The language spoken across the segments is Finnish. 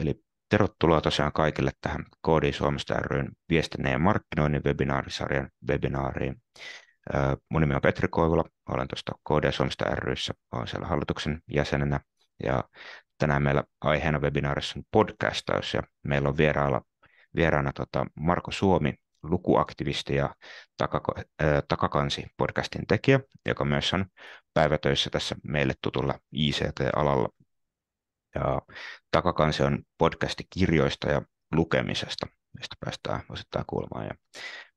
Eli tervetuloa tosiaan kaikille tähän Koodi Suomesta ry:n viestinnän ja markkinoinnin webinaarisarjan webinaariin. Mun nimi on Petri Koivula, olen tuosta Koodi Suomesta ry:ssä, olen siellä hallituksen jäsenenä ja tänään meillä aiheena webinaarissa on podcastaus ja meillä on vieraana Marko Suomi, lukuaktivisti ja Takakansi podcastin tekijä, joka myös on päivätöissä tässä meille tutulla ICT-alalla. Ja Takakansi on podcasti kirjoista ja lukemisesta, mistä päästään osittain kuulemaan. Ja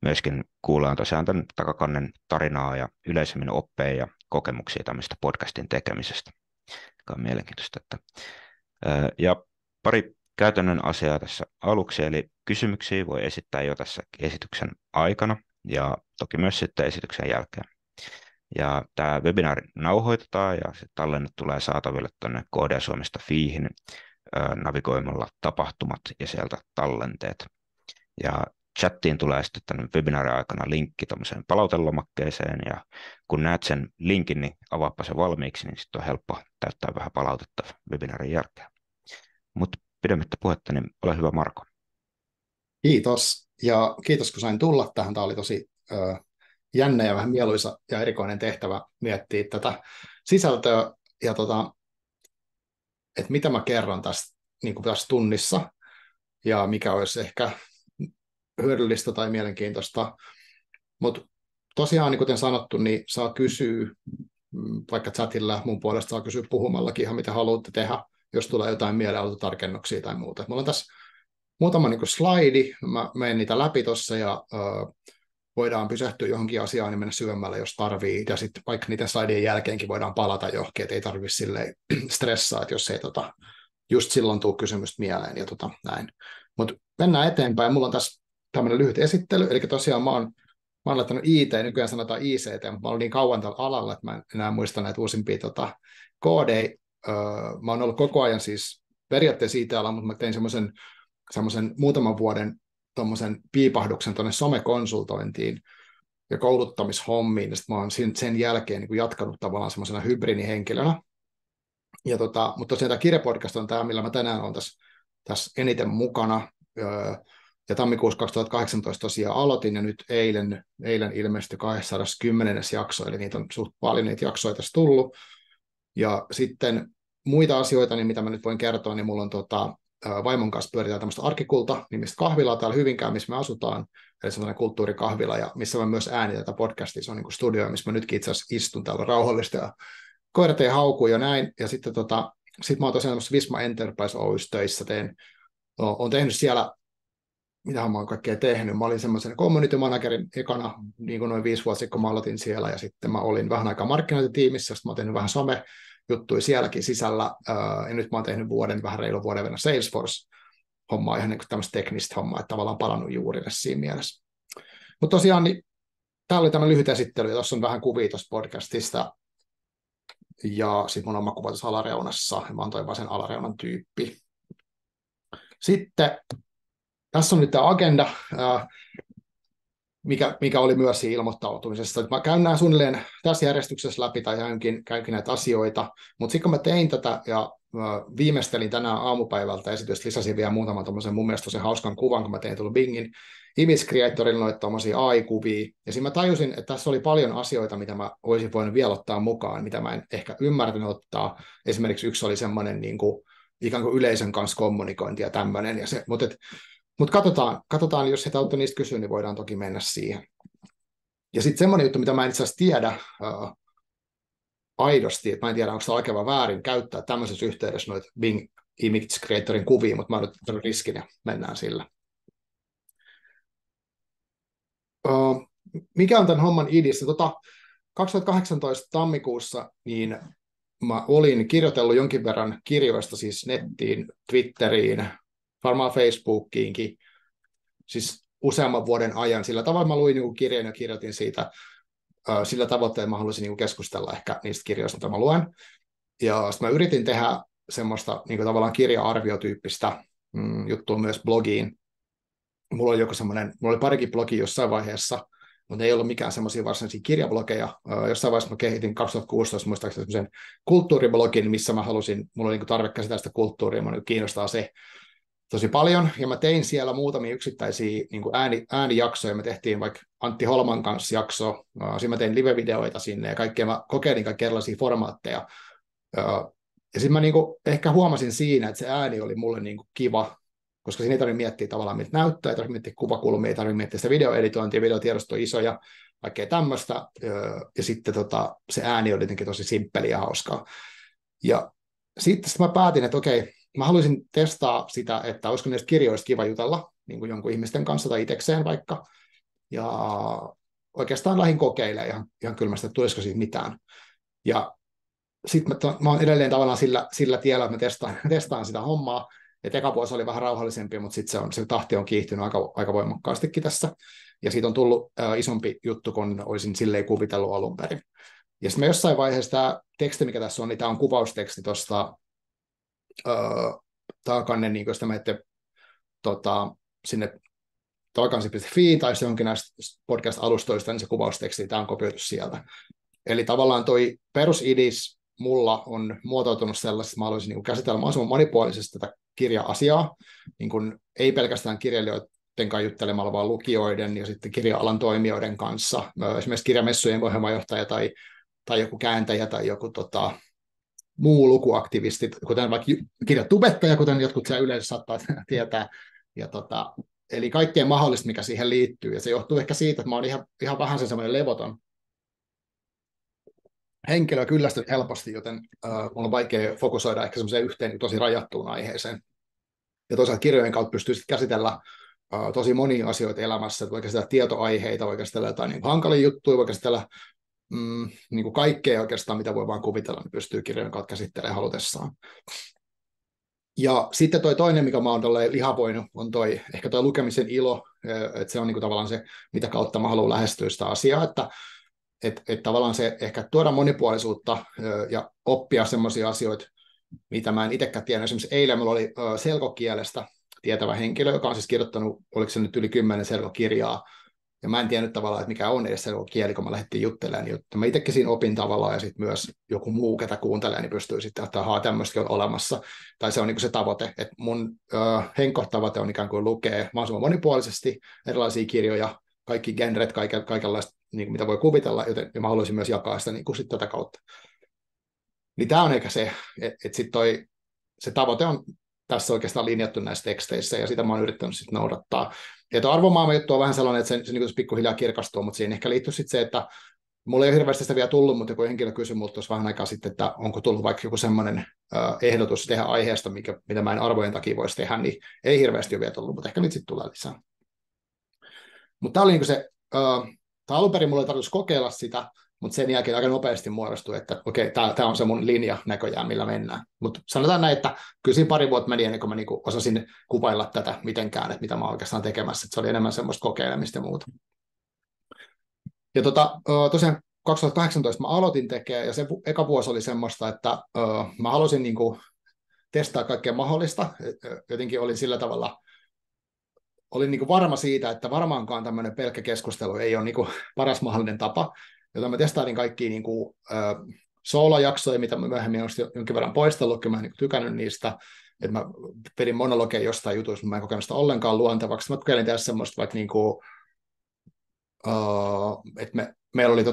myöskin kuullaan tosiaan tämän Takakannen tarinaa ja yleisemmin oppeja ja kokemuksia tämmöistä podcastin tekemisestä, joka on mielenkiintoista. Ja pari käytännön asiaa tässä aluksi, eli kysymyksiä voi esittää jo tässä esityksen aikana ja toki myös sitten esityksen jälkeen. Ja tämä webinaari nauhoitetaan ja se tallenne tulee saataville tuonne KD-Suomesta-fiihin navigoimalla tapahtumat ja sieltä tallenteet. Ja chattiin tulee sitten tämän webinaarin aikana linkki tuommoiseen palautelomakkeeseen ja kun näet sen linkin, niin avaappa se valmiiksi, niin sitten on helppo täyttää vähän palautetta webinaarin jälkeen. Mutta pidemmittä puhetta, niin ole hyvä Marko. Kiitos ja kiitos kun sain tulla tähän. Tämä oli tosi jännä ja vähän mieluisa ja erikoinen tehtävä miettiä tätä sisältöä ja että mitä mä kerron tässä, niin kuin tässä tunnissa ja mikä olisi ehkä hyödyllistä tai mielenkiintoista. Mutta tosiaan, niin kuten sanottu, niin saa kysyä vaikka chatilla mun puolesta, saa kysyä puhumallakin ihan mitä haluatte tehdä, jos tulee jotain mielialoitarkennuksia tai muuta. Mulla on tässä muutama niin kuin slaidi, mä menen niitä läpi tuossa ja voidaan pysähtyä johonkin asiaan ja mennä syvemmälle, jos tarvii, ja sitten vaikka niiden slaidien jälkeenkin voidaan palata johonkin, että ei tarvitse silleen stressaa, että jos ei just silloin tule kysymystä mieleen ja näin. Mutta mennään eteenpäin. Mulla on tässä tämmöinen lyhyt esittely, eli tosiaan mä oon laittanut IT, nykyään sanotaan ICT, mutta mä olen niin kauan tällä alalla, että mä en enää muista näitä uusimpia koodeja. Mä oon ollut koko ajan siis periaatteessa IT-alalla, mutta mä tein semmoisen muutaman vuoden tuommoisen piipahduksen tuonne somekonsultointiin ja kouluttamishommiin, ja sitten mä oon sen jälkeen niin kuin jatkanut tavallaan semmoisena hybridihenkilönä. Mutta tosiaan tämä kirjapodcast on tämä, millä mä tänään olen tässä eniten mukana, ja tammikuussa 2018 tosiaan aloitin, ja nyt eilen ilmestyi 210. jakso, eli niitä on suht paljon niitä jaksoja tässä tullut. Ja sitten muita asioita, niin mitä mä nyt voin kertoa, niin mulla on vaimon kanssa pyöritään tämmöistä Arkikulta-nimistä kahvilaa täällä Hyvinkään, missä me asutaan, eli semmoinen kulttuurikahvila, ja missä mä myös äänitin tätä podcastia, se on niin kuin studio, missä mä nytkin itse asiassa istun täällä rauhallista, ja koirat ei haukuu ja näin, ja sitten sit mä oon tosiaan tämmöisessä Visma Enterprise Oy:ssä töissä, oon tehnyt siellä, mitähän mä oon kaikkea tehnyt, mä olin semmoisen community managerin ekana, niin kuin noin 5 vuotta sitten, kun mä aloitin siellä, ja sitten mä olin vähän aikaa markkinointitiimissä, sitten mä oon tehnyt vähän juttuja sielläkin sisällä, ja nyt mä oon tehnyt vähän reilun vuoden verran Salesforce-hommaa, ihan niin kuin tämmöistä teknistä hommaa, että tavallaan palannut juurille siinä mielessä. Mutta tosiaan, niin tää oli tämmöinen lyhyt esittely, ja tuossa on vähän kuvia tuosta podcastista, ja sitten mun oma kuva tuossa alareunassa, ja mä oon toi vasen alareunan tyyppi. Sitten, tässä on nyt tämä agenda, mikä oli myös siinä ilmoittautumisessa. Mä käyn nämä suunnilleen tässä järjestyksessä läpi tai käynkin näitä asioita, mutta sitten kun mä tein tätä ja viimeistelin tänään aamupäivältä esitystä, lisäsin vielä muutaman tommosen mun mielestä tosi hauskan kuvan, kun mä tein tullut Bingin Image Creatorilla noita tommosia AI-kuvia, ja siinä mä tajusin, että tässä oli paljon asioita, mitä mä olisin voinut vielä ottaa mukaan, mitä mä en ehkä ymmärtänyt ottaa. Esimerkiksi yksi oli semmoinen niin kuin, ikään kuin yleisön kanssa kommunikointi ja tämmöinen, mutta katsotaan, jos et auta niistä kysyä, niin voidaan toki mennä siihen. Ja sitten semmoinen juttu, mitä mä en itse asiassa tiedä aidosti, että mä en tiedä, onko se oikein väärin käyttää tämmöisessä yhteydessä noita Bing Image Creatorin kuvia, mutta mä oon nyt riskin ja mennään sillä. Mikä on tämän homman idea? 2018 tammikuussa niin mä olin kirjoitellut jonkin verran kirjoista siis nettiin, Twitteriin, varmaan Facebookiinkin, siis useamman vuoden ajan. Sillä tavalla mä luin niin kirjan ja kirjoitin siitä sillä tavoitteella, mä haluaisin niin keskustella ehkä niistä kirjoista, mitä mä luen. Ja sitten mä yritin tehdä semmoista niin tavallaan kirja-arviotyyppistä juttua myös blogiin. Mulla oli parikin blogia jossain vaiheessa, mutta ei ollut mikään semmoisia varsinaisia kirjablogeja. Jossain vaiheessa mä kehitin 2016 muistaakseni semmoisen kulttuuriblogin, missä mulla oli niin tarve käsitellä sitä kulttuuria, mä kiinnostaa se. tosi paljon, ja mä tein siellä muutamia yksittäisiä niin kuin äänijaksoja. Me tehtiin vaikka Antti Holman kanssa jakso, siinä mä tein live-videoita sinne, ja kaikkea mä kokeilin kaikkia erilaisia formaatteja. Ja sitten mä niin kuin ehkä huomasin siinä, että se ääni oli mulle niin kuin kiva, koska siinä ei tarvitse miettiä tavallaan, miltä näyttää, ei tarvitse miettiä kuvakulmia, ei tarvitse miettiä sitä videoeditointia, videotiedosto on isoja, kaikkea tämmöistä, ja sitten se ääni oli jotenkin tosi simppeli ja hauskaa. Ja sitten mä päätin, että okei, mä haluaisin testaa sitä, että olisiko näistä kirjoista kiva jutella niin kuin jonkun ihmisten kanssa tai itsekseen vaikka. Ja oikeastaan lähdin kokeilemaan ihan kylmästi, että tulisiko siitä mitään. Ja sitten mä oon edelleen tavallaan sillä tiellä, että mä testaan sitä hommaa. Et eka vuosi oli vähän rauhallisempi, mutta sitten se tahti on kiihtynyt aika voimakkaastikin tässä. Ja siitä on tullut isompi juttu, kun olisin silleen kuvitellut alun perin. Ja sitten me jossain vaiheessa tämä teksti, mikä tässä on, niin tämä on kuvausteksti tuosta Taakanne, niin jos te menette sinne taakansi.fi tai se onkin näistä podcast-alustoista, niin se kuvausteksti, tämä on kopioitu sieltä. Eli tavallaan toi perusidis mulla on muotoutunut sellaisesta, että mä haluaisin niin käsitellä mahdollisimman monipuolisesti tätä kirja-asiaa, niin kuin ei pelkästään kirjailijoiden kanssa juttelemalla, vaan lukijoiden ja sitten kirja-alan toimijoiden kanssa. Esimerkiksi kirjamessujen ohjelmajohtaja tai joku kääntäjä tai joku muu lukuaktivisti, kuten vaikka kirjatubettaja, kuten jotkut siellä yleensä saattaa tietää. Ja eli kaikkea mahdollista, mikä siihen liittyy. Ja se johtuu ehkä siitä, että mä oon ihan vähän semmoinen levoton henkilö, kyllästyn helposti, joten mulla on vaikea fokusoida ehkä semmoiseen yhteen tosi rajattuun aiheeseen. Ja toisaalta kirjojen kautta pystyy sitten käsitellä tosi monia asioita elämässä, että voi käsitellä tietoaiheita, voi käsitellä jotain niin hankalia juttuja, voi käsitellä niin kuin kaikkea oikeastaan, mitä voi vaan kuvitella, niin pystyy kirjojen kautta käsittelemään halutessaan. Ja sitten toi toinen, mikä mä oon lihavoinut, on ehkä toi lukemisen ilo, että se on niin kuin tavallaan se, mitä kautta mä haluan lähestyä sitä asiaa, että tavallaan se ehkä tuoda monipuolisuutta ja oppia semmoisia asioita, mitä mä en itsekään tiedä. Esimerkiksi eilen mulla oli selkokielestä tietävä henkilö, joka on siis kirjoittanut, oliko se nyt yli 10 selkokirjaa, ja mä en tiennyt tavallaan, että mikä on edes selkokieli, kun mä lähdettiin juttelemaan, niin mä itsekin siinä opin tavallaan, ja sitten myös joku muu, ketä kuuntelee, niin pystyy sitten, että tämmöistäkin on olemassa, tai se on niin kuin se tavoite, että mun henkotavoite on ikään kuin lukea mahdollisimman monipuolisesti erilaisia kirjoja, kaikki genret, kaikenlaista, niin mitä voi kuvitella, joten mä haluaisin myös jakaa sitä niin kuin sit tätä kautta. Niin tämä on ehkä se, että sitten se tavoite on tässä oikeastaan linjattu näissä teksteissä, ja sitä mä oon yrittänyt sitten noudattaa. Ja tuo arvomaailma juttu on vähän sellainen, että se niin pikkuhiljaa kirkastuu, mutta siinä ehkä liittyy sitten se, että mulla ei ole hirveästi sitä vielä tullut, mutta joku henkilö kysyi multa tuossa vähän aikaa sitten, että onko tullut vaikka joku semmoinen ehdotus tehdä aiheesta, mitä mä en arvojen takia voisi tehdä, niin ei hirveästi ole vielä tullut, mutta ehkä nyt sitten tulee lisää. Mutta tämä oli niin se, alun perin mulla ei tarvitsisi kokeilla sitä, mutta sen jälkeen aika nopeasti muodostui, että okei, tämä on se mun linja näköjään, millä mennään. Mutta sanotaan näin, että kyllä siinä pari vuotta meni ennen kuin mä niinku osasin kuvailla tätä mitenkään, että mitä mä oon oikeastaan tekemässä. Että se oli enemmän semmoista kokeilemista ja muuta. Ja tosiaan 2018 mä aloitin tekemään, ja se eka vuosi oli semmoista, että mä halusin niinku testaa kaikkea mahdollista. Jotenkin olin sillä tavalla, olin niinku varma siitä, että varmaankaan tämmöinen pelkkä keskustelu ei ole niinku paras mahdollinen tapa, joten mä testailin kaikkia niinku, soolojaksoja, mitä mä myöhemmin olen jonkin verran poistellut, kun mä en niinku tykännyt niistä, että mä vedin monologeja jostain jutuista, mutta mä en kokenut sitä ollenkaan luontevaksi. Mä kokeilin tehdä semmoista vaikka, niinku, että meillä oli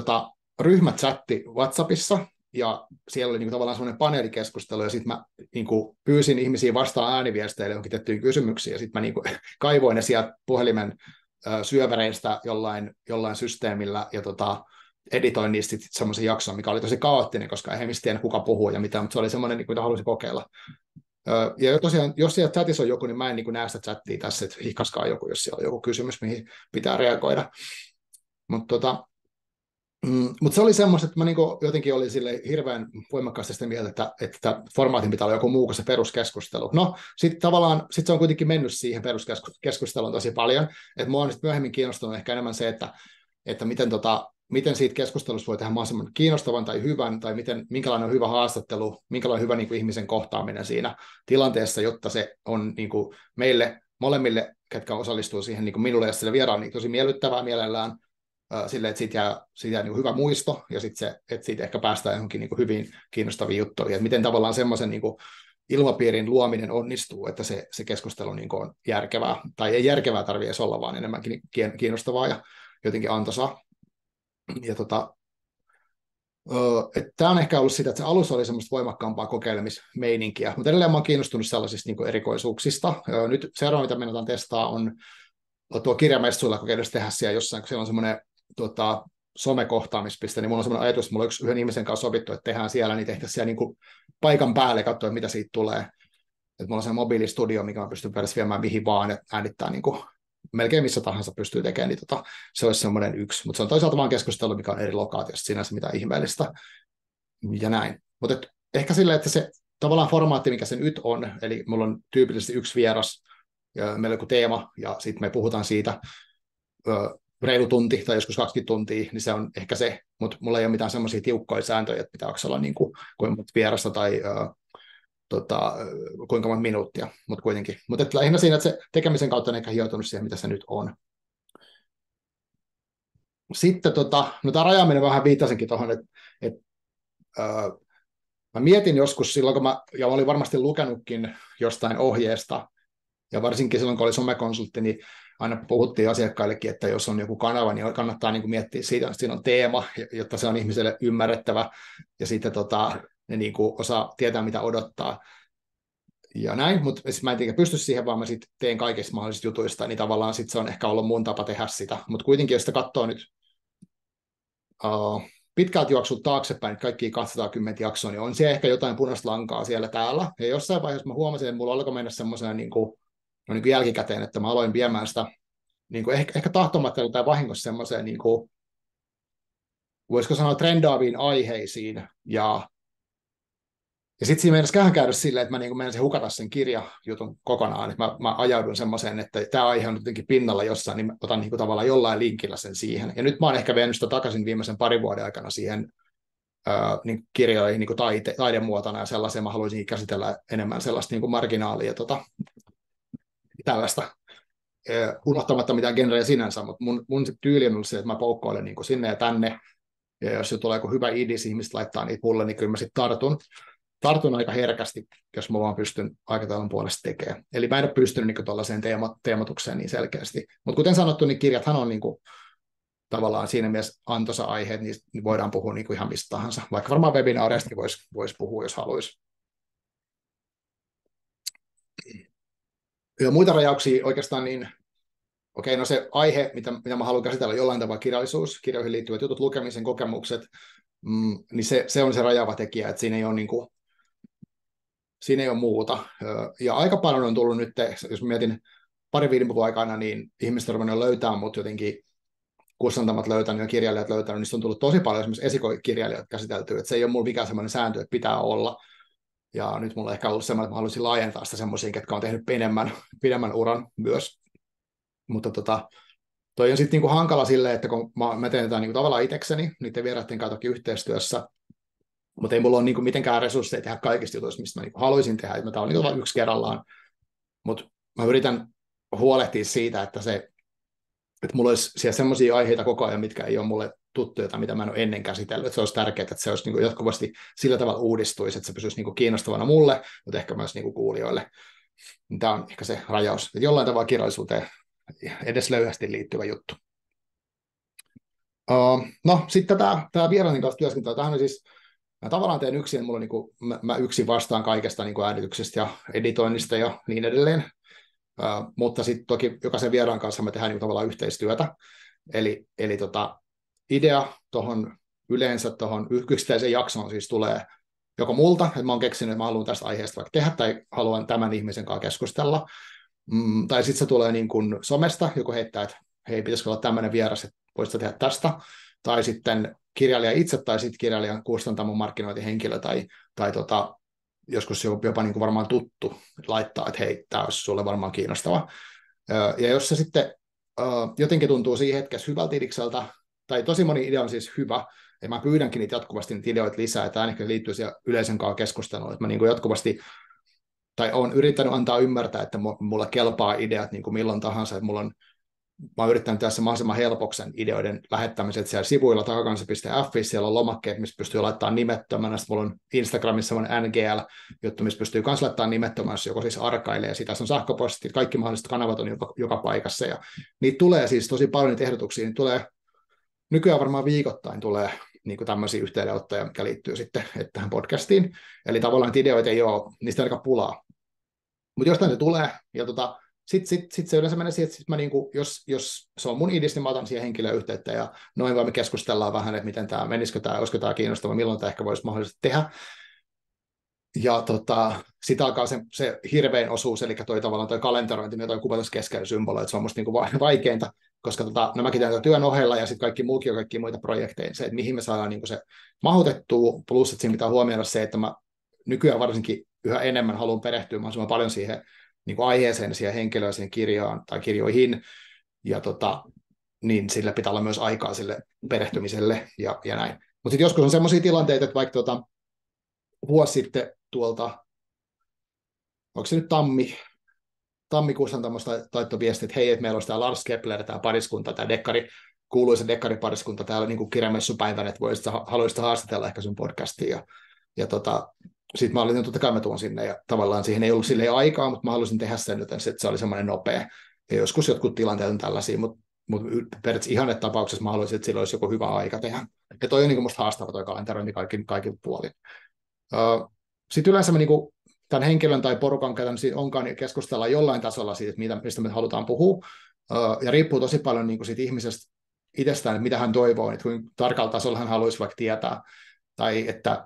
ryhmächatti WhatsAppissa, ja siellä oli niinku tavallaan semmoinen paneelikeskustelu, ja sitten mä niinku pyysin ihmisiä vastaan ääniviesteille johonkin tiettyihin kysymyksiin, ja sitten mä niinku kaivoin ne sieltä puhelimen syövereistä jollain systeemillä, ja editoin niistä semmoisen jakson, mikä oli tosi kaoottinen, koska ei mistä tiedä, kuka puhuu ja mitä, mutta se oli semmoinen, mitä halusin kokeilla. Ja tosiaan, jos siellä chatissa on joku, niin mä en näe sitä chattia tässä, että hihkaskaa joku, jos siellä on joku kysymys, mihin pitää reagoida. Mutta se oli semmoista, että mä jotenkin olin sille hirveän voimakkaasti sitä mieltä, että formaatin pitää olla joku muu kuin se peruskeskustelu. No, sitten tavallaan se on kuitenkin mennyt siihen peruskeskusteluun tosi paljon, että mua on sitten myöhemmin kiinnostunut ehkä enemmän se, että miten siitä keskustelusta voi tehdä mahdollisimman kiinnostavan tai hyvän, tai minkälainen on hyvä haastattelu, minkälainen on hyvä niin kuin ihmisen kohtaaminen siinä tilanteessa, jotta se on niin kuin meille molemmille, ketkä osallistuu siihen, niin kuin minulle ja sille vieraan, niin tosi miellyttävää mielellään, silleen, että siitä jää niin kuin hyvä muisto, ja sitten että siitä ehkä päästään johonkin niin kuin hyviin kiinnostaviin juttuihin, että miten tavallaan semmoisen niin kuin ilmapiirin luominen onnistuu, että se keskustelu niin kuin on järkevää, tai ei järkevää tarvitse edes olla, vaan enemmänkin kiinnostavaa ja jotenkin antoisaa. Ja tämä on ehkä ollut sitä, että se alussa oli semmoista voimakkaampaa kokeilemismeininkiä, mutta edelleen mä oon kiinnostunut sellaisista niin kuin erikoisuuksista. Nyt seuraava, mitä meinataan testaa, on tuo kirjamessuilla kokeilisi tehdä siellä jossain, kun siellä on semmoinen somekohtaamispiste, niin mulla on semmoinen ajatus, että mulla on yhden ihmisen kanssa sovittu, että tehdään siellä, niin tehtäisiin siellä niin kuin paikan päälle ja katsoa, mitä siitä tulee. Että mulla on semmoinen mobiilistudio, mikä mä pystyn periaatteessa viemään mihin vaan, ja äänittää niin kuin melkein missä tahansa pystyy tekemään, niin se olisi semmoinen yksi. Mutta se on toisaalta vaan keskustelu, mikä on eri lokaatiosta, sinänsä mitään ihmeellistä ja näin. Mutta ehkä silleen, että se tavallaan formaatti, mikä se nyt on, eli mulla on tyypillisesti yksi vieras, ja meillä on joku teema, ja sitten me puhutaan siitä reilu tunti tai joskus 20 tuntia, niin se on ehkä se, mutta mulla ei ole mitään semmoisia tiukkoja sääntöjä, että pitääkö olla niin kuin, kuinka monta vierasta tai kuinka monta minuuttia, mutta kuitenkin. Mutta lähinnä siinä, että se tekemisen kautta on ehkä hioutunut siihen, mitä se nyt on. Sitten no tämä rajaaminen vähän viittasinkin tuohon, että mä mietin joskus silloin, kun mä olin varmasti lukenutkin jostain ohjeesta, ja varsinkin silloin, kun oli somekonsultti, niin aina puhuttiin asiakkaillekin, että jos on joku kanava, niin kannattaa niin kuin miettiä siitä, että siinä on teema, jotta se on ihmiselle ymmärrettävä, ja sitten ne niin kuin osaa tietää, mitä odottaa. Ja näin, mutta mä en tiedä pysty siihen, vaan mä sitten teen kaikista mahdollisista jutuista, niin tavallaan sitten se on ehkä ollut mun tapa tehdä sitä. Mutta kuitenkin, jos sitä katsoo nyt pitkältä juoksulta taaksepäin, että kaikki 210 jaksoa, niin on siellä ehkä jotain punaista lankaa siellä täällä. Ja jossain vaiheessa mä huomasin, että mulla alkoi mennä semmoiseen niin kuin jälkikäteen, että mä aloin viemään sitä niin kuin ehkä tahtomatta tai vahingossa semmoiseen, niin kuin, voisiko sanoa, trendaaviin aiheisiin. Ja sitten siinä meinasi käydä silleen, että mä niin menisin hukata sen kirjajutun kokonaan, että mä ajaudun semmoiseen, että tämä aihe on jotenkin pinnalla jossain, niin mä otan niin kuin tavallaan jollain linkillä sen siihen. Ja nyt mä oon ehkä vienyt sitä takaisin viimeisen parin vuoden aikana siihen niin kirjoihin niin kuin taidemuotona ja sellaiseen. Mä haluaisin käsitellä enemmän sellaista niin kuin marginaalia tällaista, unohtamatta mitään genreä sinänsä, mutta mun tyyli on ollut se, että mä poukkoilen niin kuin sinne ja tänne, ja jos se tulee joku hyvä idis, ihmiset laittaa niitä mulle, niin kyllä mä sitten tartun aika herkästi, jos mä vaan pystyn aikataulun puolesta tekemään. Eli mä en ole pystynyt niin tuollaiseen teematukseen niin selkeästi. Mutta kuten sanottu, niin kirjathan on niin kuin, tavallaan siinä mielessä antoisa aihe, niin voidaan puhua niin kuin ihan mistä tahansa. Vaikka varmaan webinaareistakin voisi puhua, jos haluaisi. Ja muita rajauksia oikeastaan niin, okei, no se aihe, mitä mä haluan käsitellä, jollain tavalla kirjallisuus, kirjoihin liittyvät jutut, lukemisen kokemukset, niin se on se rajaava tekijä, että siinä ei ole niin kuin, siinä ei ole muuta. Ja aika paljon on tullut nyt, jos mietin viiden vuoden aikana, niin ihmiset on ruvennut löytää, mutta jotenkin kustantamat löytänyt ja kirjailijat löytänyt, niin on tullut tosi paljon esimerkiksi esikoikirjailijat käsiteltyä, että se ei ole mulla mikään sellainen sääntö, että pitää olla. Ja nyt mulla on ehkä ollut semmoinen, että mä haluaisin laajentaa sitä semmoisiin, ketkä on tehnyt pidemmän uran myös. Mutta toi on sitten niinku hankala silleen, että kun mä teen tätä niinku tavallaan itsekseni, niiden vieraiden kanssa toki yhteistyössä, mutta ei mulla ole niinku mitenkään resursseja tehdä kaikista jutuista, mistä mä niinku haluaisin tehdä. Tämä on niinku yksi kerrallaan. Mutta mä yritän huolehtia siitä, että mulla olisi siellä semmoisia aiheita koko ajan, mitkä ei ole mulle tuttuja tai mitä mä en ole ennen käsitellyt. Että se olisi tärkeää, että se olisi niinku jatkuvasti sillä tavalla uudistuisi, että se pysyisi niinku kiinnostavana mulle, mutta ehkä myös niinku kuulijoille. Tämä on ehkä se rajaus. Että jollain tavalla kirjallisuuteen edes löyhästi liittyvä juttu. No, sitten tämä vieraiden kanssa työskentely. Tämähän on siis, mä tavallaan teen yksin, mulla niinku, mä yksin vastaan kaikesta niinku äänityksestä ja editoinnista ja niin edelleen. Mutta sitten toki jokaisen vieraan kanssa me tehdään niinku tavallaan yhteistyötä. Eli idea yleensä tuohon yksittäiseen jaksoon siis tulee joko multa, että mä oon keksinyt, että mä haluan tästä aiheesta vaikka tehdä, tai haluan tämän ihmisen kanssa keskustella. Tai sitten se tulee niin kuin somesta, joku heittää, että hei, pitäisikö olla tämmöinen vieras, että voisitko tehdä tästä. Tai sitten kirjailija itse, tai sitten kirjailijan kustantamo markkinointihenkilö, tai joskus jopa niin kuin varmaan tuttu laittaa, että hei, tämä olisi sulle varmaan kiinnostava. Ja jos se sitten jotenkin tuntuu siinä hetkessä hyvältä idikseltä, tai tosi moni idea on siis hyvä, ja mä pyydänkin niitä jatkuvasti niitä ideoita lisää, että ainakin liittyy siihen yleisön kanssa keskusteluun, että mä niin kuin jatkuvasti, tai olen yrittänyt antaa ymmärtää, että mulle kelpaa ideat niin kuin milloin tahansa, että mulla on mä oon yrittänyt tehdä se mahdollisimman helpoksen ideoiden lähettämiset siellä sivuilla takakansa.fi, siellä on lomakkeet, missä pystyy laittamaan nimettömänä, sitten mulla on Instagramissa semmoinen NGL-juttu, missä pystyy myös laittamaan nimettömänä, jos joku siis arkailee sitä, se on sähköpostit, kaikki mahdolliset kanavat on joka paikassa, ja niitä tulee siis tosi paljon niitä ehdotuksia, niin tulee nykyään varmaan viikoittain tulee niin kuin tämmöisiä yhteydenottoja, mikä liittyy sitten tähän podcastiin, eli tavallaan niitä ideoita ei ole, niistä on aika pulaa, mutta jostain se tulee, ja sitten se yleensä menee siihen, että mä niinku, jos se on mun idis, niin mä otan siihen henkilöön yhteyttä ja noin vaan me keskustellaan vähän, että miten tämä, menisikö tämä, olisiko tämä kiinnostava, milloin tämä ehkä voisi mahdollisesti tehdä. Ja sitten alkaa se hirvein osuus, eli tavallaan toi kalenterointi, mitä toi kuvatus keskellä symbolo, että se on musta niinku vaikeinta, koska nämäkin tehdään työn ohella ja sitten kaikki muukin on kaikki muita projekteja, se, että mihin me saadaan niinku se mahutettua, plus että siinä pitää huomioida se, että mä nykyään varsinkin yhä enemmän haluan perehtyä mahdollisimman paljon siihen niin kuin aiheeseen, siihen henkilöön, siihen kirjaan tai kirjoihin, ja niin sillä pitää olla myös aikaa sille perehtymiselle ja näin. Mutta sitten joskus on sellaisia tilanteita, että vaikka vuosi sitten tuolta, onko se nyt tammikuussa on tämmöistä taittoviestiä, että hei, että meillä olisi tämä Lars Kepler, tämä pariskunta, tämä kuuluisa dekkaripariskunta täällä niin kuin kirjamessupäivänä, että haluaisit haastatella ehkä sun podcastia, ja sitten mä olin, totta kai mä tuon sinne, ja tavallaan siihen ei ollut silleen aikaa, mutta mä halusin tehdä sen, joten se oli semmoinen nopea. Ja joskus jotkut tilanteet on tällaisia, mutta periaatteessa ihannetapauksessa mä haluaisin, että sillä olisi joku hyvä aika tehdä. Ja toi on niin musta haastava toi kalenterointi kaikin puolin. Sitten yleensä me niin tämän henkilön tai porukan kanssa onkaan niin keskustellaan jollain tasolla siitä, että mistä me halutaan puhua. Ja riippuu tosi paljon niin siitä ihmisestä itsestään, että mitä hän toivoo, että kuinka tarkalla tasolla hän haluaisi vaikka tietää. Tai että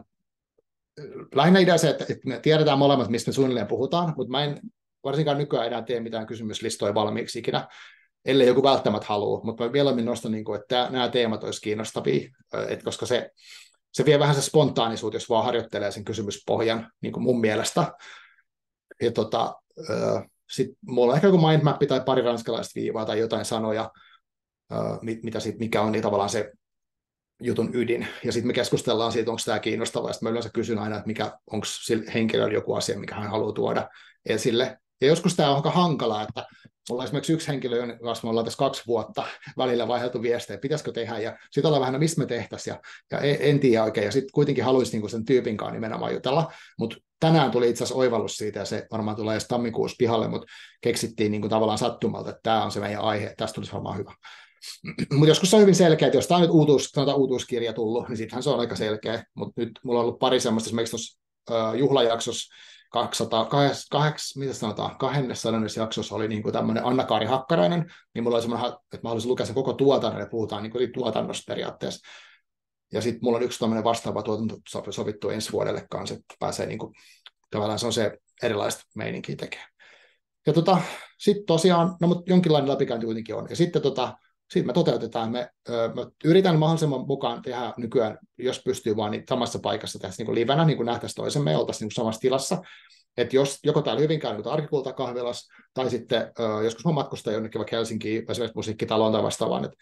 lähinnä idea se, että me tiedetään molemmat, mistä me suunnilleen puhutaan, mutta mä en varsinkaan nykyään enää tee mitään kysymyslistoja valmiiksi ikinä, ellei joku välttämättä halua, mutta mä mieluummin nostan, että nämä teemat olisi kiinnostavia, koska se vie vähän se spontaanisuus, jos vaan harjoittelee sen kysymyspohjan niin kuin mun mielestä. Ja sitten mulla on ehkä joku mindmappi tai pari ranskalaista viivaa tai jotain sanoja, mikä on niin tavallaan se jutun ydin. Ja sitten me keskustellaan siitä, onko tämä kiinnostavaa. Sitten mä yleensä kysyn aina, että onko sillä henkilöllä joku asia, mikä hän haluaa tuoda esille. Ja joskus tämä on aika hankalaa, että mulla on esimerkiksi yksi henkilö, jonka kanssa me ollaan tässä 2 vuotta välillä vaihdeltu viestejä, pitäisikö tehdä, ja sitten ollaan vähän, mistä me tehtäisiin, ja en tiedä oikein, ja sitten kuitenkin haluaisi niinku sen tyypin kanssa nimenomaan jutella, mutta tänään tuli itse asiassa oivallus siitä, ja se varmaan tulee edes tammikuussa pihalle, mutta keksittiin niinku tavallaan sattumalta, että tämä on se meidän aihe, tästä tulisi varmaan hyvä. Mutta joskus se on hyvin selkeä, että jos tämä on nyt uutuuskirja tullut, niin sittenhän se on aika selkeä, mutta nyt mulla on ollut pari semmoista, esimerkiksi tuossa juhlajaksossa 200 jaksossa oli niin kuin tämmöinen Anna-Kaari Hakkarainen, niin mulla oli semmoinen, että mä haluaisin lukea sen koko tuotannon, ja puhutaan niin kuin tuotannosta periaatteessa. Ja sitten mulla on yksi tämmöinen vastaava tuotanto sovittu ensi vuodelle kanssa, että pääsee niin kuin, tavallaan se on se erilaista meininkiä tekee. Ja sitten tosiaan, no mutta jonkinlainen läpikäynti kuitenkin on. Ja sitten siitä me toteutetaan, me yritän mahdollisimman mukaan tehdä nykyään, jos pystyy vaan niin samassa paikassa tehdä niin livenä, niin kuin nähtäisiin toisemme, oltaisiin niin samassa tilassa. Että jos joko täällä Hyvinkään niin Arkikulta kahvilassa, tai sitten joskus mä matkustan jonnekin vaikka Helsinkiin, esimerkiksi musiikkitaloon tai vastaavaan, että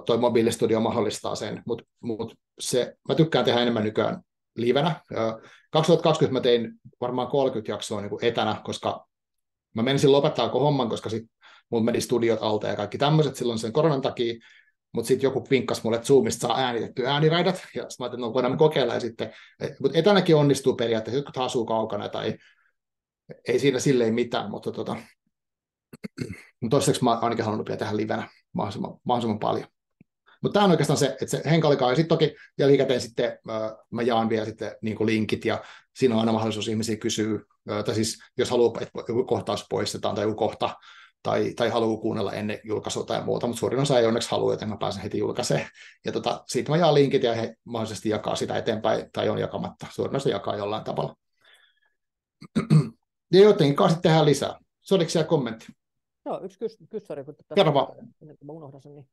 toi mobiilistudio mahdollistaa sen, mutta mä tykkään tehdä enemmän nykyään livenä. 2020 mä tein varmaan 30 jaksoa niin kuin etänä, koska mä menisin lopettaa homman, koska sitten mulla meni studiot alta ja kaikki tämmöiset silloin sen koronan takia, mutta sitten joku vinkkasi mulle, että Zoomista saa äänitettyä ääniraidat, ja sitten mä ajattelin, että no voidaan kokeilla, ja sitten, mutta etänäkin onnistuu periaatteessa, jotkut asuu kaukana, tai ei siinä silleen mitään, mutta toistaiseksi mä ainakin halunnut vielä tehdä livenä mahdollisimman paljon. Mutta tämä on oikeastaan se, että se henkalikaa, ja sitten toki jälkikäteen sitten mä jaan vielä sitten niin kuin linkit, ja siinä on aina mahdollisuus ihmisiä kysyä, tai siis jos haluaa, että joku kohtaus poistetaan, tai joku kohta, tai haluaa kuunnella ennen julkaisua tai muuta, mutta suurin osa ei onneksi halua, joten mä pääsen heti julkaisemaan. Ja siitä mä jaan linkit, ja he mahdollisesti jakaa sitä eteenpäin, tai on jakamatta. Suurin osa jakaa jollain tavalla. Ja jotenkin kanssa tehdään lisää. Se oliko siellä kommentti? Joo, yksi kyssäri, kun mä unohdan sen, niin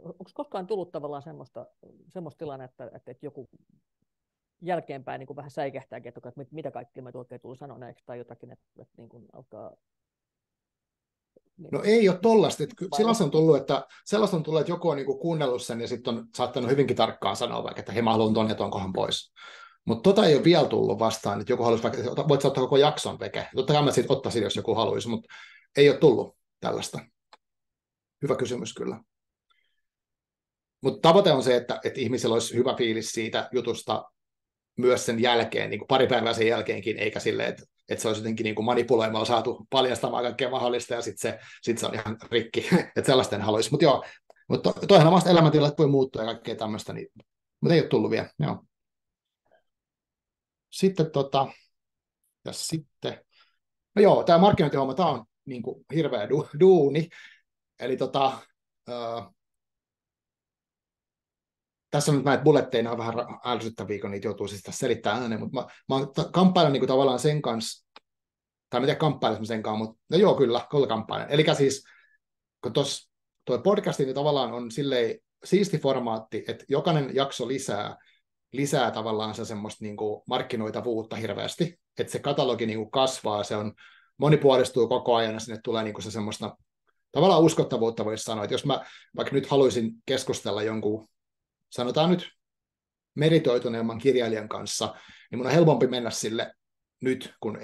onko koskaan tullut tavallaan semmoista tilannetta, että joku jälkeenpäin niin kuin vähän säikähtääkin, että mitä kaikkea mä oikein tullut sanoneeksi tai jotakin, että niin kuin alkaa... No ei ole tollaista. Sellaista on tullut, että joku on niinku kuunnellut sen ja sitten on saattanut hyvinkin tarkkaan sanoa vaikka, että hei mä haluan ton ja ton kohan pois. Mutta ei ole vielä tullut vastaan, että joku haluaisi vaikka, että voit ottaa koko jakson veke. Totta kai mä sitten ottaisin, jos joku haluaisi, mutta ei ole tullut tällaista. Hyvä kysymys kyllä. Mutta tavoite on se, että ihmisillä olisi hyvä fiilis siitä jutusta myös sen jälkeen, niin kuin pari päivää sen jälkeenkin, eikä silleen, että se olisi jotenkin niin kuin manipuloimalla saatu paljastamaan kaikkea mahdollista, ja sitten se on ihan rikki, että sellaista en haluaisi. Mutta joo, toihan on vasta elämäntilat voi muuttua ja kaikkea tämmöistä, niin, mutta ei ole tullut vielä, joo. Sitten ja sitten, no joo, tämä markkinointihomma, tämä on niin kuin hirveä duuni, eli tässä on nyt näitä bulletteja, on vähän ärsyttäviä, kun niitä joutuu siis tässä selittämään ääneen, mutta mä kamppailen niin kuin tavallaan sen kanssa, tai mä tiedä kamppailen sen kanssa, mutta no joo, kyllä kamppailen. Eli siis, kun tuo podcasti niin tavallaan on silleen siisti formaatti, että jokainen jakso lisää tavallaan se semmoista niin kuin markkinoitavuutta hirveästi, että se katalogi niin kuin kasvaa, se on monipuolistuu koko ajan, ja sinne tulee niin kuin se semmoista tavallaan uskottavuutta, voisi sanoa, että jos mä vaikka nyt haluaisin keskustella jonkun, sanotaan nyt meritoituneemman kirjailijan kanssa, niin mun on helpompi mennä sille nyt kuin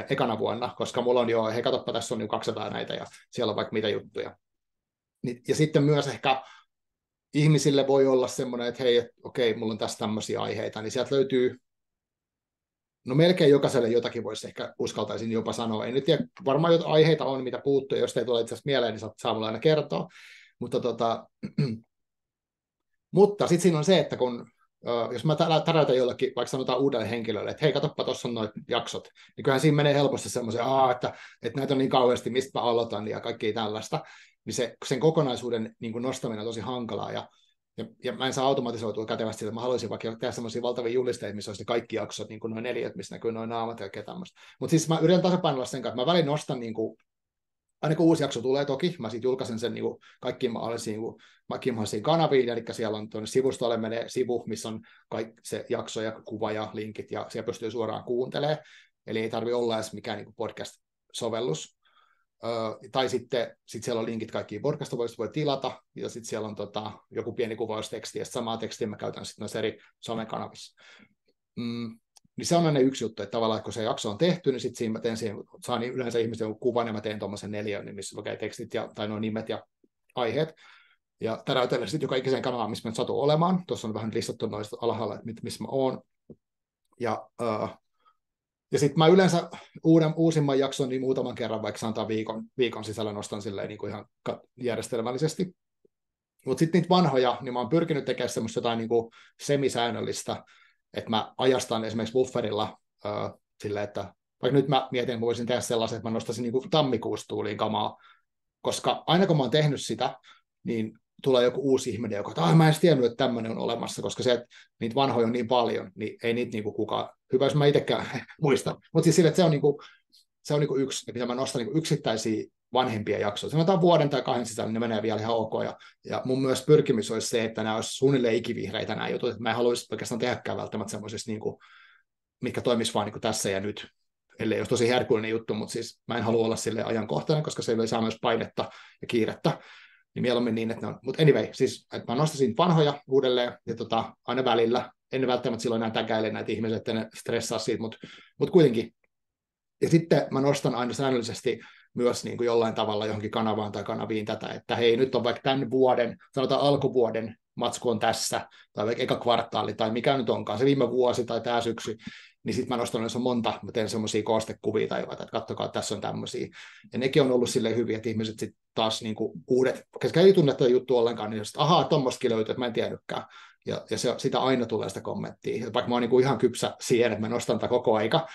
ekana vuonna, koska mulla on jo, hei katsoppa, tässä on jo 200 näitä ja siellä on vaikka mitä juttuja. Ja sitten myös ehkä ihmisille voi olla semmoinen, että hei, okei, mulla on tässä tämmöisiä aiheita, niin sieltä löytyy, no melkein jokaiselle jotakin voisi ehkä uskaltaisin jopa sanoa. En nyt tiedä, varmaan jotain aiheita on, mitä puuttuu, ja jos ei tule itse asiassa mieleen, niin saa mulle aina kertoa. Mutta sitten siinä on se, että jos mä täräytän jollekin, vaikka sanotaan uudelle henkilölle, että hei, katsoppa, tuossa on noita jaksot, niin kyllähän siinä menee helposti semmoisen, että näitä on niin kauheasti, mistä mä aloitan ja kaikkea tällaista, niin sen kokonaisuuden niin kuin nostaminen on tosi hankalaa, ja mä en saa automatisoitua kätevästi, että mä haluaisin vaikka tehdä semmoisia valtavia julisteita, missä olisi ne kaikki jaksot, niin kuin noin 4, missä näkyy noin naamat ja kaikkea tämmöistä. Mutta siis mä yritän tasapainoilla sen kanssa, että mä välin nostan niin kuin, aina kun uusi jakso tulee toki, mä sitten julkaisen sen niin kaikkiin mahdollisiin kanaviin, eli siellä on tuonne sivustolle menee sivu, missä on kaikki se jakso ja kuva ja linkit, ja siellä pystyy suoraan kuuntelemaan, eli ei tarvitse olla edes mikään niin podcast-sovellus. Tai sitten siellä on linkit kaikkiin podcast-sovelluksiin, voi tilata, ja sitten siellä on joku pieni kuvausteksti, ja samaa tekstiä mä käytän sitten noissa eri somekanavissa. Niin se on aina yksi juttu, että tavallaan kun se jakso on tehty, niin sitten siinä mä teen saan yleensä ihmisten joku kuvan, ja mä teen tuommoisen 4, niin missä lukee tekstit tai nuo nimet ja aiheet. Ja täräytellen sitten joka ikiseen kanavaan, missä mä satun olemaan. Tuossa on vähän listattu noista alhaalla, että missä mä oon. Ja sitten mä yleensä uusimman jakson niin muutaman kerran, vaikka sanotaan viikon sisällä nostan silleen niin kuin ihan järjestelmällisesti. Mutta sitten niitä vanhoja, niin mä oon pyrkinyt tekemään semmoista jotain niin kuin semisäännöllistä, että mä ajastan esimerkiksi bufferilla silleen, että vaikka nyt mä mietin, että voisin tehdä sellaisen, että mä nostaisin niin kuin tammikuussa tuuliin kamaa, koska aina kun mä oon tehnyt sitä, niin tulee joku uusi ihminen, joka, että mä en edes tiennyt, että tämmöinen on olemassa, koska se, että niitä vanhoja on niin paljon, niin ei niitä niinku kukaan, hyvä jos mä itsekään muistan, mutta siis sille, että se on niinku yksi, mitä mä nostan niinku yksittäisiä vanhempia jaksoja. Sanotaan vuoden tai 2 sisällä, ne menee vielä ihan ok, ja mun myös pyrkimys olisi se, että nämä olisi suunnilleen ikivihreitä nämä jutut, että mä en haluaisi oikeastaan tehdäkään välttämättä semmoisista, niinku, mitkä toimisi vaan niinku tässä ja nyt, ellei olisi tosi herkullinen juttu, mutta siis mä en halua olla sille ajankohtainen, koska se ei saa myös painetta ja kiirettä. Niin mieluummin niin, että ne on, mutta anyway, siis että mä nostasin vanhoja uudelleen ja aina välillä, en välttämättä silloin enää tägäile näitä ihmisiä, että ne stressaa siitä, mutta kuitenkin. Ja sitten mä nostan aina säännöllisesti myös niin kuin jollain tavalla johonkin kanavaan tai kanaviin tätä, että hei, nyt on vaikka tämän vuoden, sanotaan alkuvuoden matsku on tässä, tai vaikka eka kvartaali, tai mikä nyt onkaan, se viime vuosi tai tämä syksy, niin sitten mä nostan, jos on monta, mä teen semmoisia koostekuvia tai jotain, että katsokaa, että tässä on tämmöisiä. Ja nekin on ollut silleen hyviä, että ihmiset sitten taas niin kuin uudet, ketkä ei tunne tätä juttua ollenkaan, niin sitten ahaa, tommostakin löytyy, että mä en tiennytkään. Ja sitä aina tulee sitä kommenttia. Vaikka mä oon niin kuin ihan kypsä siihen, että mä nostan tätä koko aika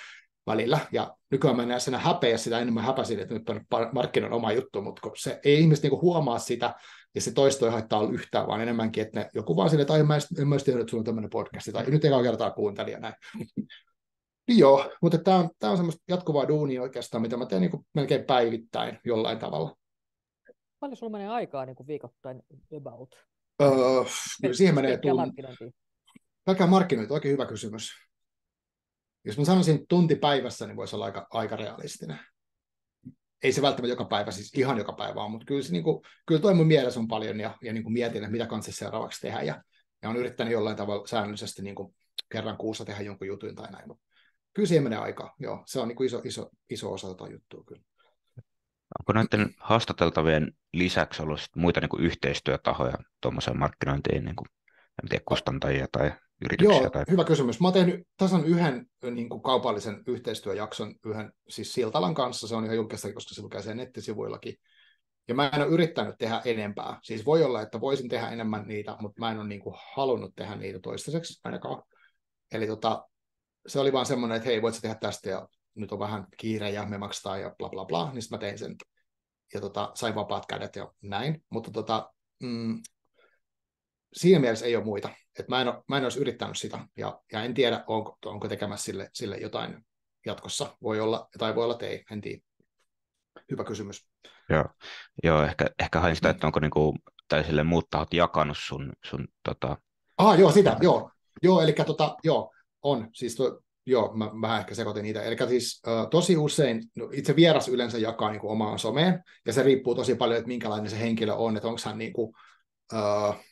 välillä, ja nykyään mä en enää häpeä sitä, enemmän häpäisin, että nyt on markkinan oma juttu, mutta kun se ei ihmiset niin kuin huomaa sitä, ja se toisto ei haittaa olla yhtään, vaan enemmänkin, että joku vaan silleen, että en mä tiedä, että sulla on tämmöinen podcast, tai nyt ekaa kertaa kuuntelija näin. Niin joo, mutta tämä on semmoista jatkuvaa duunia oikeastaan, mitä mä teen niin kuin melkein päivittäin jollain tavalla. Paljon sulla menee aikaa niin kuin viikoittain about? Kyllä siihen menee pelkää markkinointi, oikein hyvä kysymys. Jos mä sanoisin tunti päivässä, niin voisi olla aika realistinen. Ei se välttämättä joka päivä, siis ihan joka päivä on, mutta kyllä, se, niin kuin, kyllä toi mun mielessä on paljon ja niin kuin mietin, että mitä kanssa seuraavaksi tehdä. Ja olen yrittänyt jollain tavalla säännöllisesti niin kuin kerran kuussa tehdä jonkun jutun tai näin. Kyllä siihen menee aikaa, joo. Se on niin kuin iso osa tota juttua kyllä. Onko näiden haastateltavien lisäksi ollut sit muita niin kuin yhteistyötahoja tuommoiseen markkinointiin, niin kuin, en tiedä, kustantajia tai yrityksiä? Joo, Tai... hyvä kysymys. Mä oon tehnyt tasan yhden niin kuin kaupallisen yhteistyöjakson, yhden siis Siltalan kanssa, se on ihan julkista, koska se lukee sen nettisivuillakin. Ja mä en ole yrittänyt tehdä enempää. Siis voi olla, että voisin tehdä enemmän niitä, mutta mä en ole niin kuin halunnut tehdä niitä toistaiseksi ainakaan. Eli se oli vaan semmoinen, että hei, voit sä tehdä tästä ja nyt on vähän kiire ja me maksetaan ja bla bla bla, niin sitten mä tein sen. Ja sain vapaat kädet ja näin. Mutta siinä mielessä ei ole muita. Et mä en olisi yrittänyt sitä ja en tiedä, onko tekemässä sille jotain jatkossa. Voi olla, tai voi olla, että ei, en tiedä. Hyvä kysymys. Joo, ehkä hain sitä, että onko niinku, tai sille muut tahot jakanut sun Joo, sitä, joo, eli joo, on, siis joo, mä vähän ehkä sekoitin niitä, eli siis tosi usein, no, itse vieras yleensä jakaa niin kuin omaan someen, ja se riippuu tosi paljon, että minkälainen se henkilö on, että onko hän niin kuin,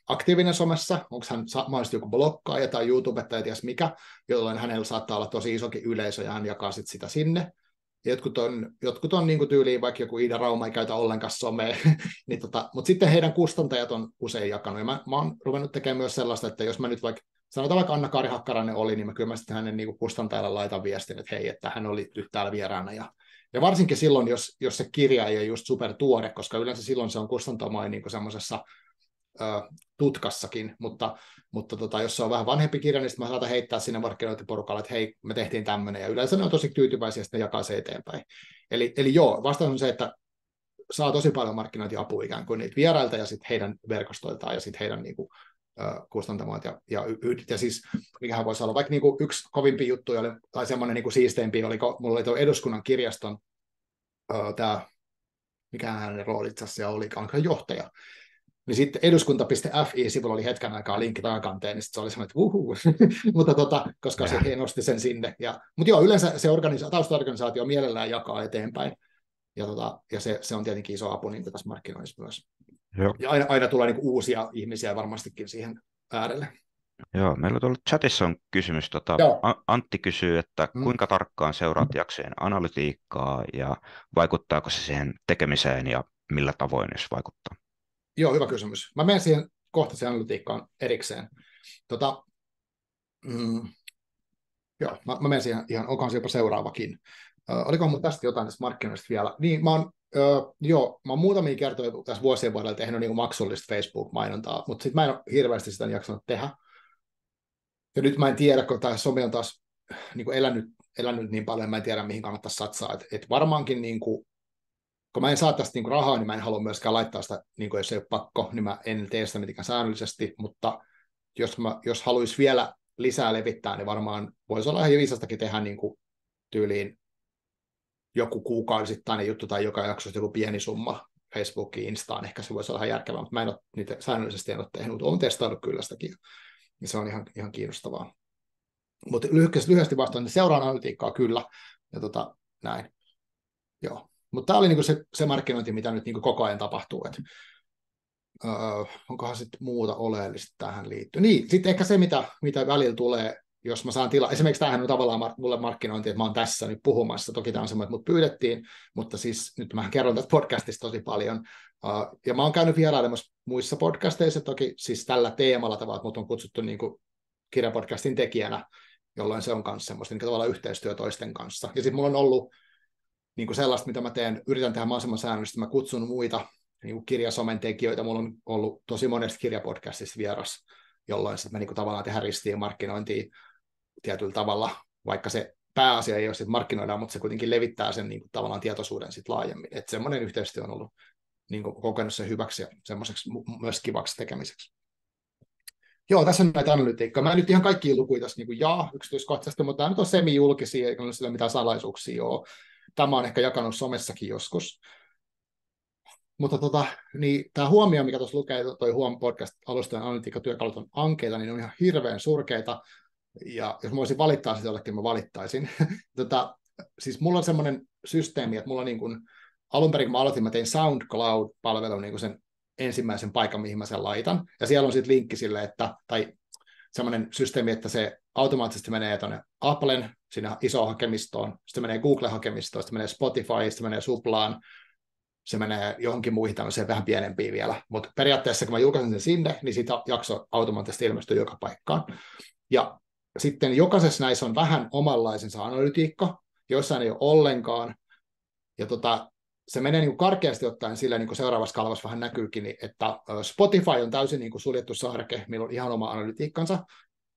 aktiivinen somessa, onko hän mahdollisesti joku blokkaaja tai YouTube tai ties mikä, jolloin hänellä saattaa olla tosi isokin yleisö, ja hän jakaa sit sitä sinne. Jotkut on niin kuin tyyliin, vaikka joku Iida Rauma ei käytä ollenkaan somea, niin mutta sitten heidän kustantajat on usein jakanut. Ja mä oon ruvennut tekemään myös sellaista, että jos mä nyt sanotaan vaikka Anna-Kaari Hakkarainen oli, niin kyllä mä sitten hänen niin kuin kustantajalle laitan viestin, että hei, että hän oli nyt täällä vieraana. Ja varsinkin silloin, jos se kirja ei ole just super tuore, koska yleensä silloin se on kustantamoin niin kuin semmoisessa tutkassakin, mutta jos se on vähän vanhempi kirja, niin mä saatan heittää sinne markkinointiporukalle, että hei, me tehtiin tämmöinen, ja yleensä ne on tosi tyytyväisiä, ja sitten ne jakaa se eteenpäin. Eli joo, vastaus on se, että saa tosi paljon markkinointiapua ikään kuin niitä vierailta, ja sitten heidän verkostoiltaan, ja sitten heidän niinku, kustantamoit, ja siis, mikähän voisi olla, vaikka niinku yksi kovimpi juttu, tai semmoinen niinku siisteimpi, mulla oli tuo eduskunnan kirjaston, tämä, mikähän hänen rooli itse asiassa oli, johtaja, niin sitten eduskunta.fi-sivulla oli hetken aikaa linkki takakanteen, niin sitten se oli semmoinen, että wuhuu, mutta koska se nosti sen sinne. Mutta joo, yleensä se taustaorganisaatio mielellään jakaa eteenpäin, ja se on tietenkin iso apu niin tässä markkinoinnissa myös. Joo. Ja aina tulee niin kuin uusia ihmisiä varmastikin siihen äärelle. Joo, meillä on tullut chatissa on kysymys. Antti kysyy, että kuinka tarkkaan seuraat jaksojen analytiikkaa ja vaikuttaako se siihen tekemiseen ja millä tavoin, jos vaikuttaa? Joo, hyvä kysymys. Mä menen siihen kohta siihen analytiikkaan erikseen. Joo, mä menen siihen ihan, onkohan se jopa seuraavakin. Oliko mun tästä jotain tästä markkinoista vielä? Niin, mä oon muutamia kertoja tässä vuosien varrella tehnyt niin kuin maksullista Facebook-mainontaa, mutta sitten mä en ole hirveästi sitä jaksanut tehdä. Ja nyt mä en tiedä, kun tämä some on taas niin kuin elänyt niin paljon, mä en tiedä, mihin kannattaisi satsaa. Et varmaankin, niin kuin, kun mä en saa tästä niin kuin rahaa, niin mä en halua myöskään laittaa sitä, niin kuin jos ei ole pakko, niin mä en tee sitä mitenkään säännöllisesti, mutta jos haluaisi vielä lisää levittää, niin varmaan voisi olla ihan viisastakin tehdä niin kuin tyyliin joku kuukausittain juttu tai joka jaksossa joku pieni summa Facebookiin, Instaan, ehkä se voisi olla ihan järkevää, mutta mä en ole niitä säännöllisesti en ole tehnyt, mutta olen testaillut kyllä sitäkin, ja se on ihan kiinnostavaa. Mutta lyhyesti vastaan, niin seuraan analytiikkaa kyllä, ja näin. Joo. Mutta tämä oli niinku se markkinointi, mitä nyt niinku koko ajan tapahtuu, että onkohan sitten muuta oleellista tähän liittyy. Niin, sitten ehkä se, mitä välillä tulee, jos mä saan tilaa, esimerkiksi tämähän on tavallaan mulle markkinointi, että mä oon tässä nyt puhumassa, toki tämä on semmoinen, että mut pyydettiin, mutta siis nyt mä kerron tästä podcastista tosi paljon, ja mä oon käynyt vierailemassa muissa podcasteissa, toki siis tällä teemalla tavalla, että mut on kutsuttu niin kuin kirjapodcastin tekijänä, jolloin se on myös semmoista niin tavallaan yhteistyö toisten kanssa, ja sitten mulla on ollut niin kuin sellaista, mitä mä yritän tehdä mahdollisimman säännöllisesti, mä kutsun muita niin kuin kirjasomen tekijöitä, mulla on ollut tosi monesta kirjapodcastista vieras, jolloin sitten me niin kuin tavallaan tehdään ristiin markkinointia tietyllä tavalla, vaikka se pääasia ei ole sitten markkinoidaan, mutta se kuitenkin levittää sen niin kuin tavallaan tietoisuuden sitten laajemmin. Että semmoinen yhteistyö on ollut niin kuin kokenut sen hyväksi ja semmoiseksi myös kivaksi tekemiseksi. Joo, tässä on näitä analytiikkaa. Mä en nyt ihan kaikkia lukuja tässä niin kuin yksityiskohtaisesti, mutta tämä nyt on semi-julkisia, eikä ole sillä mitään salaisuuksia ole. Tämä on ehkä jakanut somessakin joskus. Mutta niin, tämä huomio, mikä tuossa lukee, toi podcast-alustojen analytiikkatyökalut on ankeita, niin ne on ihan hirveän surkeita. Ja jos mä voisin valittaa sitä jollekin, mä valittaisin. Siis mulla on semmoinen systeemi, että mulla niin kun, alun perin kun mä aloitin, mä tein SoundCloud-palvelun niin sen ensimmäisen paikan, mihin mä sen laitan. Ja siellä on sitten linkki sille, tai semmoinen systeemi, että se automaattisesti menee tuonne Applen, sinne isoon hakemistoon, sitten menee Google-hakemistoon, sitten menee Spotify, sitten menee Suplaan, se menee johonkin muihin tämmöiseen vähän pienempiin vielä. Mutta periaatteessa, kun mä julkaisen sen sinne, niin siitä jakso automaattisesti ilmestyy joka paikkaan. Ja sitten jokaisessa näissä on vähän omanlaisensa analytiikka, joissain ei ole ollenkaan. Ja se menee niin kuin karkeasti ottaen sillä, niin kuin seuraavassa kalvassa vähän näkyykin, että Spotify on täysin niin kuin suljettu saareke, millä on ihan oma analytiikkansa.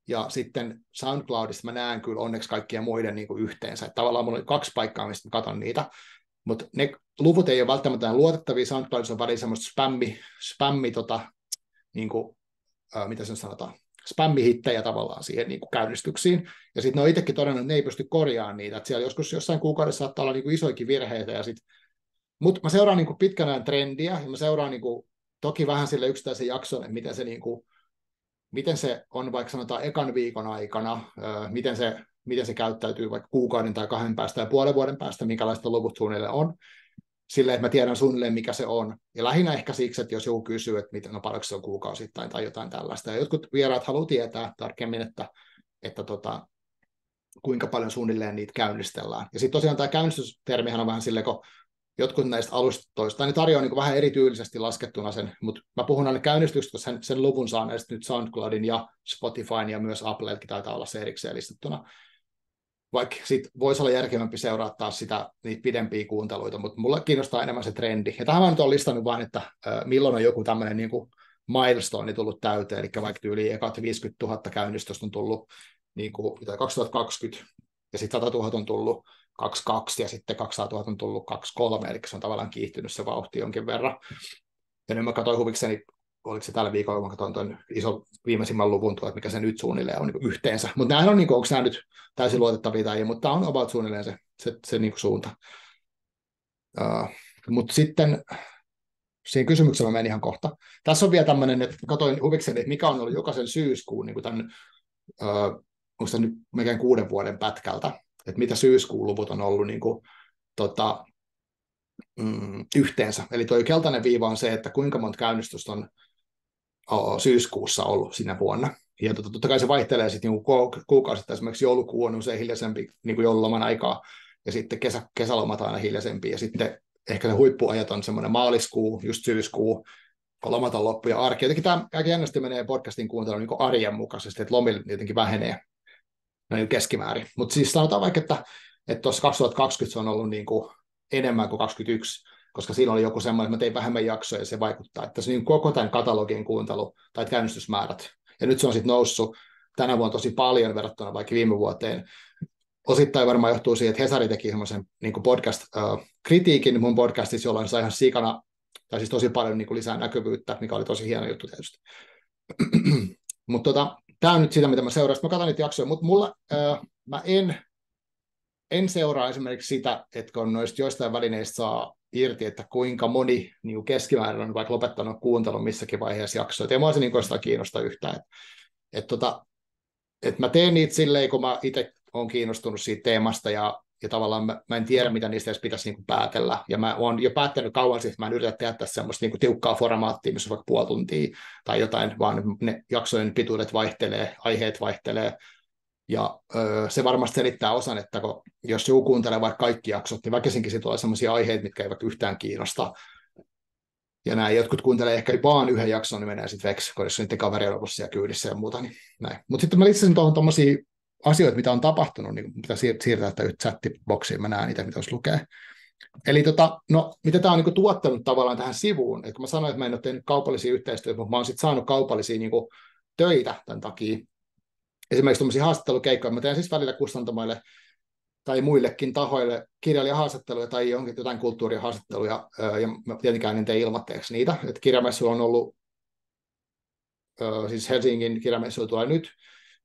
Ja sitten SoundCloudista mä näen kyllä onneksi kaikkien muiden niin kuin yhteensä. Että tavallaan mulla on 2 paikkaa, mistä mä katson niitä. Mutta ne luvut ei ole välttämättä luotettavia. SoundCloudissa on väliin semmoista niin kuin, mitä sen sanotaan, spämmihittejä tavallaan siihen niin kuin käynnistyksiin. Ja sitten ne on itsekin todennut, että ne ei pysty korjaamaan niitä. Että siellä joskus jossain kuukaudessa saattaa olla niin kuin isoikin virheitä. Mutta mä seuraan niin kuin pitkän ajan trendiä, ja mä seuraan niin kuin, toki vähän sille yksittäisen jakson, että miten se on vaikka sanotaan ekan viikon aikana, miten se käyttäytyy vaikka kuukauden tai 2 päästä ja puolen vuoden päästä, minkälaista luvut suunnilleen on, silleen, että mä tiedän suunnilleen, mikä se on. Ja lähinnä ehkä siksi, että jos joku kysyy, että paljonko se on kuukausittain tai jotain tällaista. Ja jotkut vieraat haluaa tietää tarkemmin, että kuinka paljon suunnilleen niitä käynnistellään. Ja sitten tosiaan tämä käynnistystermihän on vähän silleen, kun jotkut näistä alustoista, ne tarjoaa niin vähän erityylisesti laskettuna sen, mutta mä puhun aina käynnistyksestä, koska sen luvun saa näistä nyt SoundCloudin ja Spotifyn ja myös Applellekin taitaa olla se erikseen listattuna. Vaikka sitten voisi olla järkevämpi seuraa taas niitä pidempiä kuunteluita, mutta mulla kiinnostaa enemmän se trendi. Ja tähän mä nyt olen listannut vain, että milloin on joku tämmöinen niin kuin milestone tullut täyteen, eli vaikka yli ekat 50 000 käynnistystä on tullut niin kuin 2020, ja sitten 100 000 on tullut 22 ja sitten 200 000 on tullut 23, eli se on tavallaan kiihtynyt se vauhti jonkin verran. Ja nyt mä katsoin huvikseni, oliko se tällä viikolla, kun mä katsoin tuon ison viimeisimmän luvun, että mikä se nyt suunnilleen on niin yhteensä. Mutta nämähän on, onko nämä nyt täysin luotettavia tai ei, mutta tämä on about suunnilleen se niin suunta. Mutta sitten siihen kysymykseen mä menen ihan kohta. Tässä on vielä tämmöinen, että katsoin huvikseni, että mikä on ollut jokaisen syyskuun niin tämän, onko se nyt melkein 6 vuoden pätkältä, että mitä syyskuun luvut on ollut niin kuin, yhteensä. Eli tuo keltainen viiva on se, että kuinka monta käynnistystä on syyskuussa ollut sinä vuonna. Ja totta kai se vaihtelee sitten niin kuukausittain. Esimerkiksi joulukuu on usein hiljaisempi niin kuin joululoman aikaa, ja sitten kesälomat aina hiljaisempi. Ja sitten ehkä se huippuajat on semmoinen maaliskuu, just syyskuu, kun lomat on loppu ja arki. Jotenkin tämä aika jännästi menee podcastin kuuntelun niin arjen mukaisesti, että lomilla jotenkin vähenee niin keskimäärin. Mutta siis sanotaan vaikka, että tuossa 2020 se on ollut niin kuin enemmän kuin 2021, koska siinä oli joku semmoinen, että mä tein vähemmän jaksoja ja se vaikuttaa, että se niin koko tämän katalogin kuuntelu tai käynnistysmäärät. Ja nyt se on sitten noussut tänä vuonna tosi paljon verrattuna vaikka viime vuoteen. Osittain varmaan johtuu siitä, että Hesari teki semmoisen niin podcast-kritiikin mun podcastissa, jolloin sai ihan sikana, tai siis tosi paljon niin kuin lisää näkyvyyttä, mikä oli tosi hieno juttu tietysti. Mutta tämä on nyt sitä, mitä mä seuraan. Mä katson niitä jaksoja, mutta mä en seuraa esimerkiksi sitä, että kun noista joistain välineistä saa irti, että kuinka moni niin keskimäärin on vaikka lopettanut kuuntelun missäkin vaiheessa jaksoa. Ei mua se niin sitä kiinnosta yhtään. Että mä teen niitä silleen, kun mä itse olen kiinnostunut siitä teemasta ja tavallaan mä en tiedä, mitä niistä edes pitäisi niin päätellä. Ja mä oon jo päättänyt kauan sitten, että mä en yritä tehdä tässä semmoista niin tiukkaa formaattia, missä on vaikka puoli tuntia tai jotain, vaan ne jaksojen pituudet vaihtelee, aiheet vaihtelee. Ja se varmasti selittää osan, että jos joku kuuntelee vaikka kaikki jaksot, niin väkisinkin siitä tulee sellaisia aiheita, mitkä eivät yhtään kiinnosta. Ja näin, jotkut kuuntelee ehkä vaan yhden jakson, niin menee sitten veksi, kun jos niiden kaveri on ollut siellä kyydissä ja muuta. Niin näin. Mutta sitten mä lisäsin tuohon tuommoisia asioita, mitä on tapahtunut, niin mitä siirtää tätä chattiboksiin, mä näen niitä, mitä jos lukee. Eli mitä tämä on niin tuottanut tavallaan tähän sivuun, että kun mä sanoin, että mä en ole tehnyt kaupallisia yhteistyötä, mutta mä oon sitten saanut kaupallisia niin töitä tämän takia. Esimerkiksi tuommoisia haastattelukeikkoja, mä teen siis välillä kustantamoille tai muillekin tahoille kirjailijahaastatteluja tai jotain kulttuurihaastatteluja, ja mä tietenkään en tee ilmatteeksi niitä. Että kirjamessuilla on ollut, siis Helsingin kirjamessuilla tulee nyt,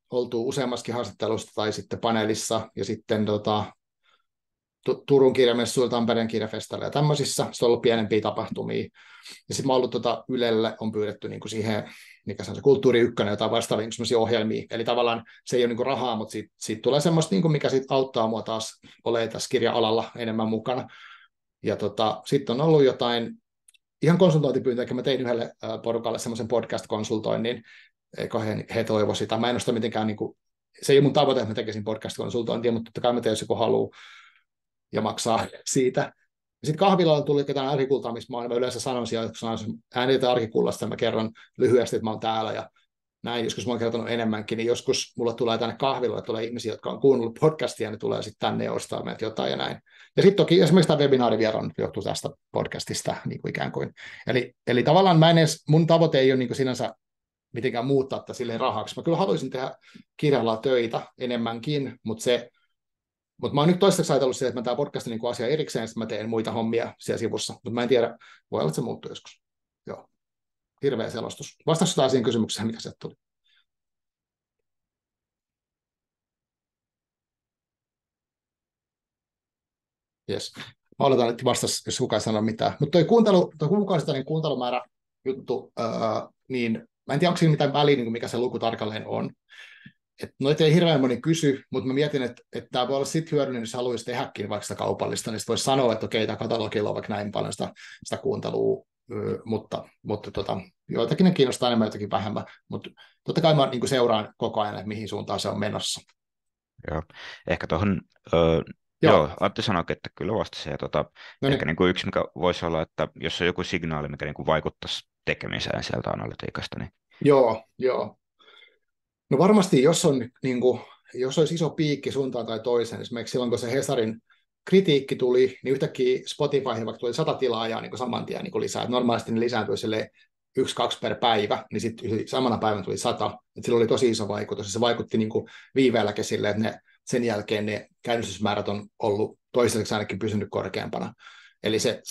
oltu useammaskin haastattelusta tai sitten paneelissa, ja sitten Turun kirjamessuilla, Tampereen kirjafestareilla ja tämmöisissä. Se on ollut pienempiä tapahtumia. Ja sitten mä oon ollut Ylelle, on pyydetty niin kuin siihen, mikä se on se Kulttuuri Ykkönen, jotain vastaavia niin ohjelmia. Eli tavallaan se ei ole niin kuin rahaa, mutta siitä tulee semmoista, niin kuin mikä sit auttaa mua taas olemaan tässä kirja-alalla enemmän mukana. Ja sitten on ollut jotain ihan konsultointipyyntöjä, mä tein yhdelle porukalle semmoisen podcast-konsultoinnin, kun he toivoivat sitä. Mä en ole sitä mitenkään, niin kuin, se ei ole mun tavoite, että mä tekisin podcast-konsultointia, mutta totta kai mä teen, jos joku haluaa ja maksaa siitä. Sitten kahvilalla tuli jotain arkikultaa, missä mä yleensä sanon siellä, kun sanon äänitä arkikullasta, mä kerron lyhyesti, että mä oon täällä ja näin, joskus mä oon kertonut enemmänkin, niin joskus mulla tulee tänne kahvilalle, tulee ihmisiä, jotka on kuunnellut podcastia, ja ne tulee sitten tänne ja ostaa meiltä jotain ja näin. Ja sitten toki esimerkiksi tämä webinaarivieron johtuu tästä podcastista niin kuin ikään kuin. Eli tavallaan mun tavoite ei ole niin kuin sinänsä mitenkään muuttaa tätä silleen rahaksi. Mä kyllä haluaisin tehdä kirjalla töitä enemmänkin, mutta mä oon nyt toistaiseksi ajatellut sitä, että mä tämän podcastin niin asia erikseen, että mä teen muita hommia siellä sivussa, mutta mä en tiedä, voi olla, että se muuttuu joskus. Joo. Hirveä selostus. Vastaako taas siihen kysymykseen, mitä sieltä tuli? Yes. Mä oletan, että vastas, jos kukaan ei sano mitään. Mutta toi kuukausittainen kuuntelumäärä juttu, niin mä en tiedä, onko siinä mitään väliä, niin mikä se luku tarkalleen on. Noita ei hirveän moni kysy, mutta mä mietin, että tämä voi olla sitten hyödyllinen, jos haluaisi tehdäkin vaikka sitä kaupallista, niin sitten voisi sanoa, että okei, tämä katalogilla on vaikka näin paljon sitä kuuntelua, mutta joitakin ne kiinnostaa enemmän, joitakin vähemmän, mutta totta kai mä niin seuraan koko ajan, että mihin suuntaan se on menossa. Joo, ehkä tuohon, Antti sanoikin, että kyllä vastasi, ja ehkä niin kuin yksi, mikä voisi olla, että jos on joku signaali, mikä niin kuin vaikuttaisi tekemiseen sieltä analytiikasta, niin... Joo. No varmasti, jos olisi iso piikki suuntaan tai toiseen, esimerkiksi silloin, kun se Hesarin kritiikki tuli, niin yhtäkkiä Spotifyhin vaikka tuli 100 tilaajaa niin saman tien niin lisää. Normaalisti ne lisääntyy 1-2 per päivä, niin sitten samana päivänä tuli 100. Et sillä oli tosi iso vaikutus, ja se vaikutti niin kuin viiveelläkin silleen, että sen jälkeen ne käynnistysmäärät on ollut toistaiseksi ainakin pysynyt korkeampana. Eli se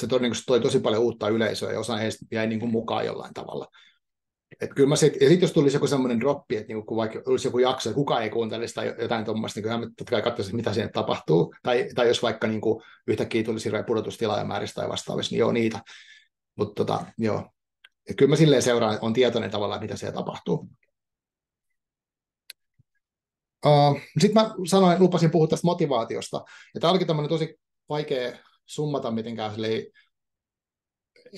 toi tosi paljon uutta yleisöä, ja osa heistä jäi niin kuin mukaan jollain tavalla. Et kyllä ja sitten jos tulisi joku semmoinen droppi, että niinku, vaikka olisi joku jakso, että kukaan ei kuuntelisi tai jotain tuommoista, niin kyllä totta kai katsoisi, mitä siinä tapahtuu. Tai jos vaikka niinku, yhtäkkiä tulisi hirveä pudotus tilaajamääristä tai vastaavissa, niin joo niitä. Mutta joo. Et kyllä mä silleen seuraan, on tietoinen tavallaan, mitä siellä tapahtuu. Sitten mä lupasin puhua tästä motivaatiosta. Ja tämä olikin tämmöinen tosi vaikea summata mitenkään silleen,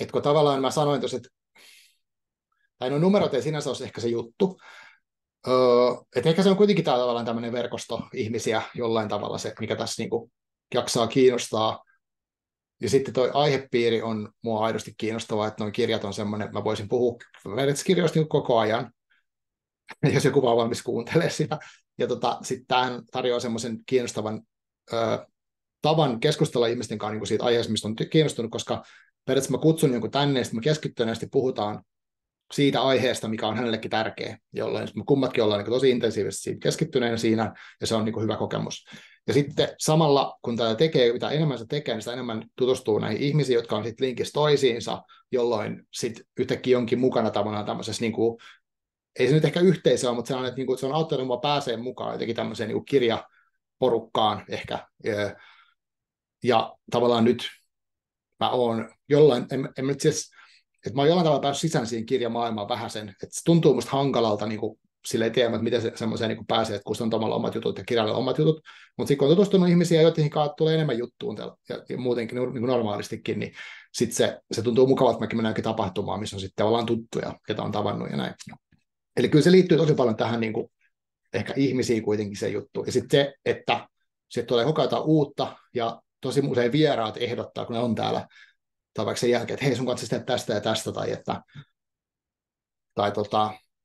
että kun tavallaan mä sanoin tuossa, tai no numerot ei sinänsä ole ehkä se juttu. Että ehkä se on kuitenkin tavallaan tämmöinen verkosto ihmisiä jollain tavalla se, mikä tässä niinku jaksaa kiinnostaa. Ja sitten toi aihepiiri on mua aidosti kiinnostavaa, että nuo kirjat on semmoinen, että mä voisin puhua kirjoista niin koko ajan, jos joku vaan valmis kuuntelee sitä. Ja sitten tämähän tarjoaa semmoisen kiinnostavan tavan keskustella ihmisten kanssa niin siitä aiheesta, mistä on kiinnostunut, koska periaatteessa mä kutsun jonkun tänne, ja sitten me keskittyneesti puhutaan siitä aiheesta, mikä on hänellekin tärkeä, jolloin me kummatkin ollaan niin tosi intensiivisesti keskittyneenä siinä, ja se on niin hyvä kokemus. Ja sitten samalla, kun tätä tekee, mitä enemmän se tekee, niin sitä enemmän tutustuu näihin ihmisiin, jotka on sitten linkissä toisiinsa, jolloin sitten yhtäkkiä onkin mukana tavallaan tämmöisessä, niin kuin, ei se nyt ehkä yhteisö ole, mutta se on, että, niin kuin, se on auttanut mua pääsee mukaan jotenkin tämmöiseen niin kuin kirjaporukkaan ehkä. Ja tavallaan nyt mä oon jollain, en nyt siis, että mä oon jollain tavalla päässyt sisään siihen kirjamaailmaan vähäsen, että se tuntuu musta hankalalta niin kuin, sille ei tiedä, että miten semmoiseen niin pääsee, että kustantamalla omat jutut ja kirjailla omat jutut, mutta sitten kun on tutustunut ihmisiä, joihin tulee enemmän juttuun ja muutenkin niin kuin normaalistikin, niin sitten se tuntuu mukavalta, että mäkin mennäänkin tapahtumaan, missä on sitten tavallaan tuttuja, ketä on tavannut ja näin. Eli kyllä se liittyy tosi paljon tähän niin kuin, ehkä ihmisiin kuitenkin se juttu. Ja sitten se, että se tulee koko ajan uutta ja tosi usein vieraat ehdottaa, kun ne on täällä, tai vaikka sen jälkeen, että hei, sun kanssa tehdä tästä ja tästä, tai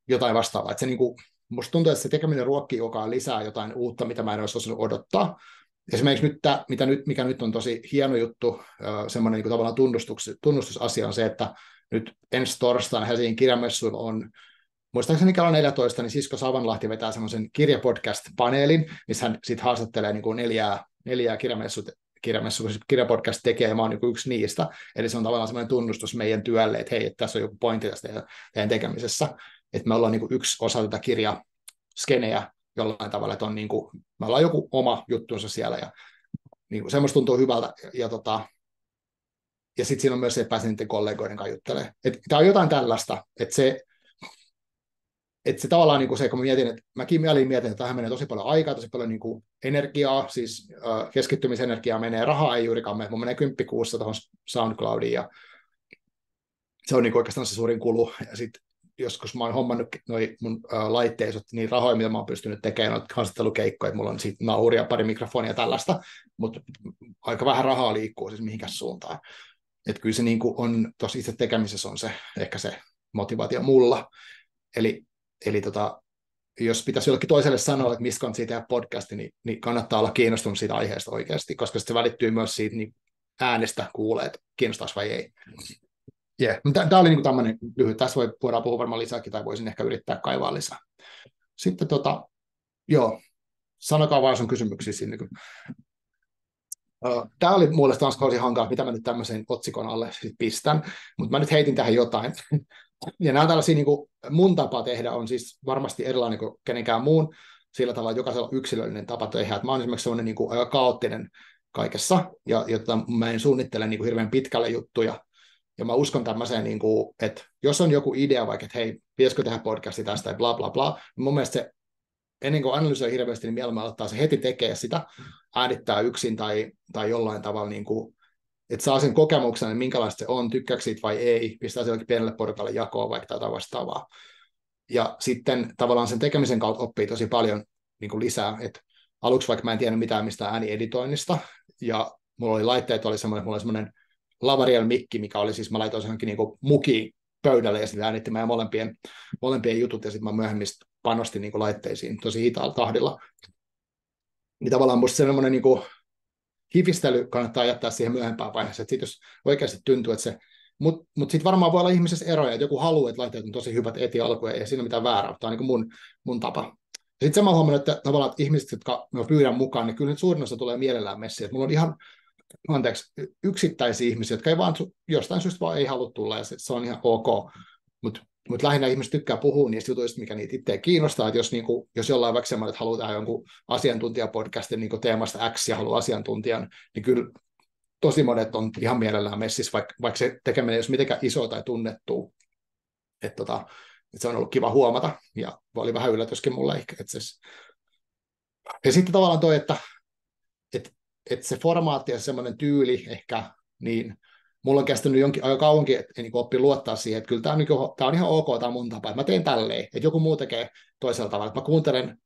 jotain vastaavaa. Että se niin kuin, musta tuntuu, että se tekeminen ruokkii koko ajan lisää jotain uutta, mitä mä en olisi osannut odottaa. Esimerkiksi mikä nyt on tosi hieno juttu, semmoinen niin kuin tavallaan tunnustusasia on se, että nyt ensi torstaina Helsingin kirjamessuilla on, muistaakseni kello 14, niin Sisko Savanlahti vetää semmoisen kirjapodcast-paneelin, missä hän sitten haastattelee niin kuin neljää kirjapodcast tekee, ja mä oon niin yksi niistä. Eli se on tavallaan semmoinen tunnustus meidän työlle, että hei, että tässä on joku pointti tässä teidän tekemisessä. Että me ollaan niin yksi osa tätä kirjaskeneä jollain tavalla, että on niin kuin, me ollaan joku oma juttunsa siellä, ja niin kuin, semmoista tuntuu hyvältä. Ja sitten siinä on myös se, että pääsen niiden kollegoiden kanssa juttelemaan. Tämä on jotain tällaista, että se tavallaan niin kuin se, kun mäkin mietin, että tähän menee tosi paljon aikaa, tosi paljon niin kuin energiaa, siis keskittymisenergiaa menee, rahaa ei juurikaan mene, mun menee 10 kuussa tuohon SoundCloudiin, ja se on niin kuin oikeastaan se suurin kulu, ja sitten joskus mä oon hommannut noi mun laitteisot niin rahoja, mitä mä oon pystynyt tekemään, noita haastattelukeikkoja, että mulla on siitä nauria, pari mikrofonia tällaista, mutta aika vähän rahaa liikkuu siis mihinkään suuntaan. Että kyllä se niin kuin on tuossa itse tekemisessä on se, ehkä se motivaatio mulla. Eli jos pitäisi jollekin toiselle sanoa, että mistä kannattaa tehdä podcasti, niin kannattaa olla kiinnostunut siitä aiheesta oikeasti, koska se välittyy myös siitä niin äänestä kuulee, että kiinnostaisi vai ei. Yeah. Tämä oli niin tämmöinen lyhyt. Tässä voidaan puhua varmaan lisääkin, tai voisin ehkä yrittää kaivaa lisää. Sitten joo, sanokaa vaan sun kysymyksiä sinne. Tämä oli mulle taas kauhean hankala, mitä mä nyt tämmöisen otsikon alle pistän, mutta mä nyt heitin tähän jotain. Ja nämä tällaisia, niin kuin mun tapa tehdä on siis varmasti erilainen kuin kenenkään muun, sillä tavalla, että jokaisella on yksilöllinen tapa tehdä. Että mä oon esimerkiksi sellainen niin kuin aika kaoottinen kaikessa, ja mä en suunnittele niin kuin hirveän pitkälle juttuja. Ja mä uskon tämmöiseen, niin kuin, että jos on joku idea, vaikka, että hei, pitäisikö tehdä podcasti tästä tai bla bla bla, niin mun mielestä se, ennen kuin analysoi hirveästi, niin mieluummin aloittaa se heti tekee sitä, äänittää yksin tai jollain tavalla, niin kuin, että saa sen kokemuksen, että minkälaista se on, tykkääkö siitä vai ei, pistää se jollekin pienelle porukalle jakoon vaikka jotain vastaavaa. Ja sitten tavallaan sen tekemisen kautta oppii tosi paljon niin kuin lisää, että aluksi vaikka mä en tiennyt mitään mistään äänieditoinnista, ja mulla oli laitteet, mulla oli semmoinen Lavariel-mikki, mikä oli siis, mä laitoin se johonkin niin mukiin pöydälle, ja sitten äänitti meidän molempien jutut, ja sitten mä myöhemmin panostin niin kuin laitteisiin tosi hitaalla tahdilla. Niin tavallaan musta semmoinen niin kuin hifistely kannattaa jättää siihen myöhempään vaiheessa, että jos oikeasti tuntuu, että se, mutta sitten varmaan voi olla ihmisessä eroja, että joku haluaa, että laitteet on tosi hyvät eti alkuun, ja siinä on mitään väärää, tämä on niin kuin mun tapa. Sitten se mä huomannut, että tavallaan että ihmiset, jotka mä pyydän mukaan, niin kyllä nyt suurin osa tulee mielellään messiin, että mulla on ihan yksittäisiä ihmisiä, jotka ei vaan jostain syystä vaan ei halua tulla, ja se on ihan ok. Mutta lähinnä ihmiset tykkää puhua niistä jutuista, mikä niitä itseä kiinnostaa, että jos jollain vaikka semmoinen, että haluaa tehdä jonkun asiantuntijapodcastin niin teemasta X ja haluaa asiantuntijan, niin kyllä tosi monet on ihan mielellään messissä, vaikka se tekeminen ei ole mitenkään iso tai tunnettu. Että se on ollut kiva huomata, ja oli vähän yllätyskin mulle ehkä. Ja sitten tavallaan toi, että se formaatti ja semmoinen tyyli ehkä, niin mulla on kestänyt aika kauankin, että niin oppi luottaa siihen, että kyllä tämä on ihan ok, tämä on mun tapa, että mä teen tälleen, että joku muu tekee toisella tavalla. Mä kuuntelen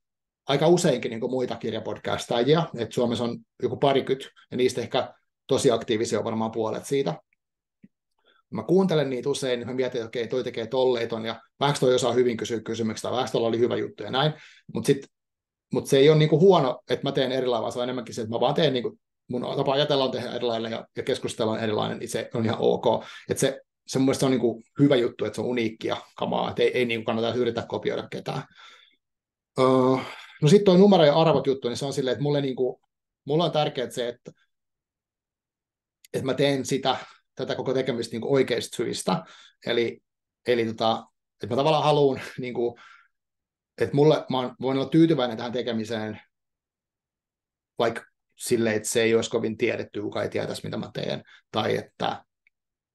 aika useinkin niin muita kirjapodcastajia, että Suomessa on joku parikymmentä, ja niistä ehkä tosi aktiivisia on varmaan puolet siitä. Mä kuuntelen niitä usein, niin mä mietin, että okei, toi tekee tolleiton, ja vähäksi toi osaa hyvin kysyä kysymyksiä, tai vähäksi tolla oli hyvä juttu ja näin, mutta se ei ole niinku huono, että mä teen erilainen, vaan se on enemmänkin se, että mä vaan teen niinku, mun tapa ajatella on tehdä erilainen ja keskustella on erilainen, niin se on ihan ok. Että se mun mielestä se on niinku hyvä juttu, että se on uniikkia kamaa, että ei niinku kannata yrittää kopioida ketään. No sitten tuo numero ja arvot juttu, niin se on silleen, että mulle on tärkeää se, että mä teen tätä koko tekemistä niinku oikeista syistä. Eli että mä tavallaan haluan niinku, että voin olla tyytyväinen tähän tekemiseen, vaikka silleen, että se ei olisi kovin tiedetty, kuka ei tietäisi, mitä mä teen. Tai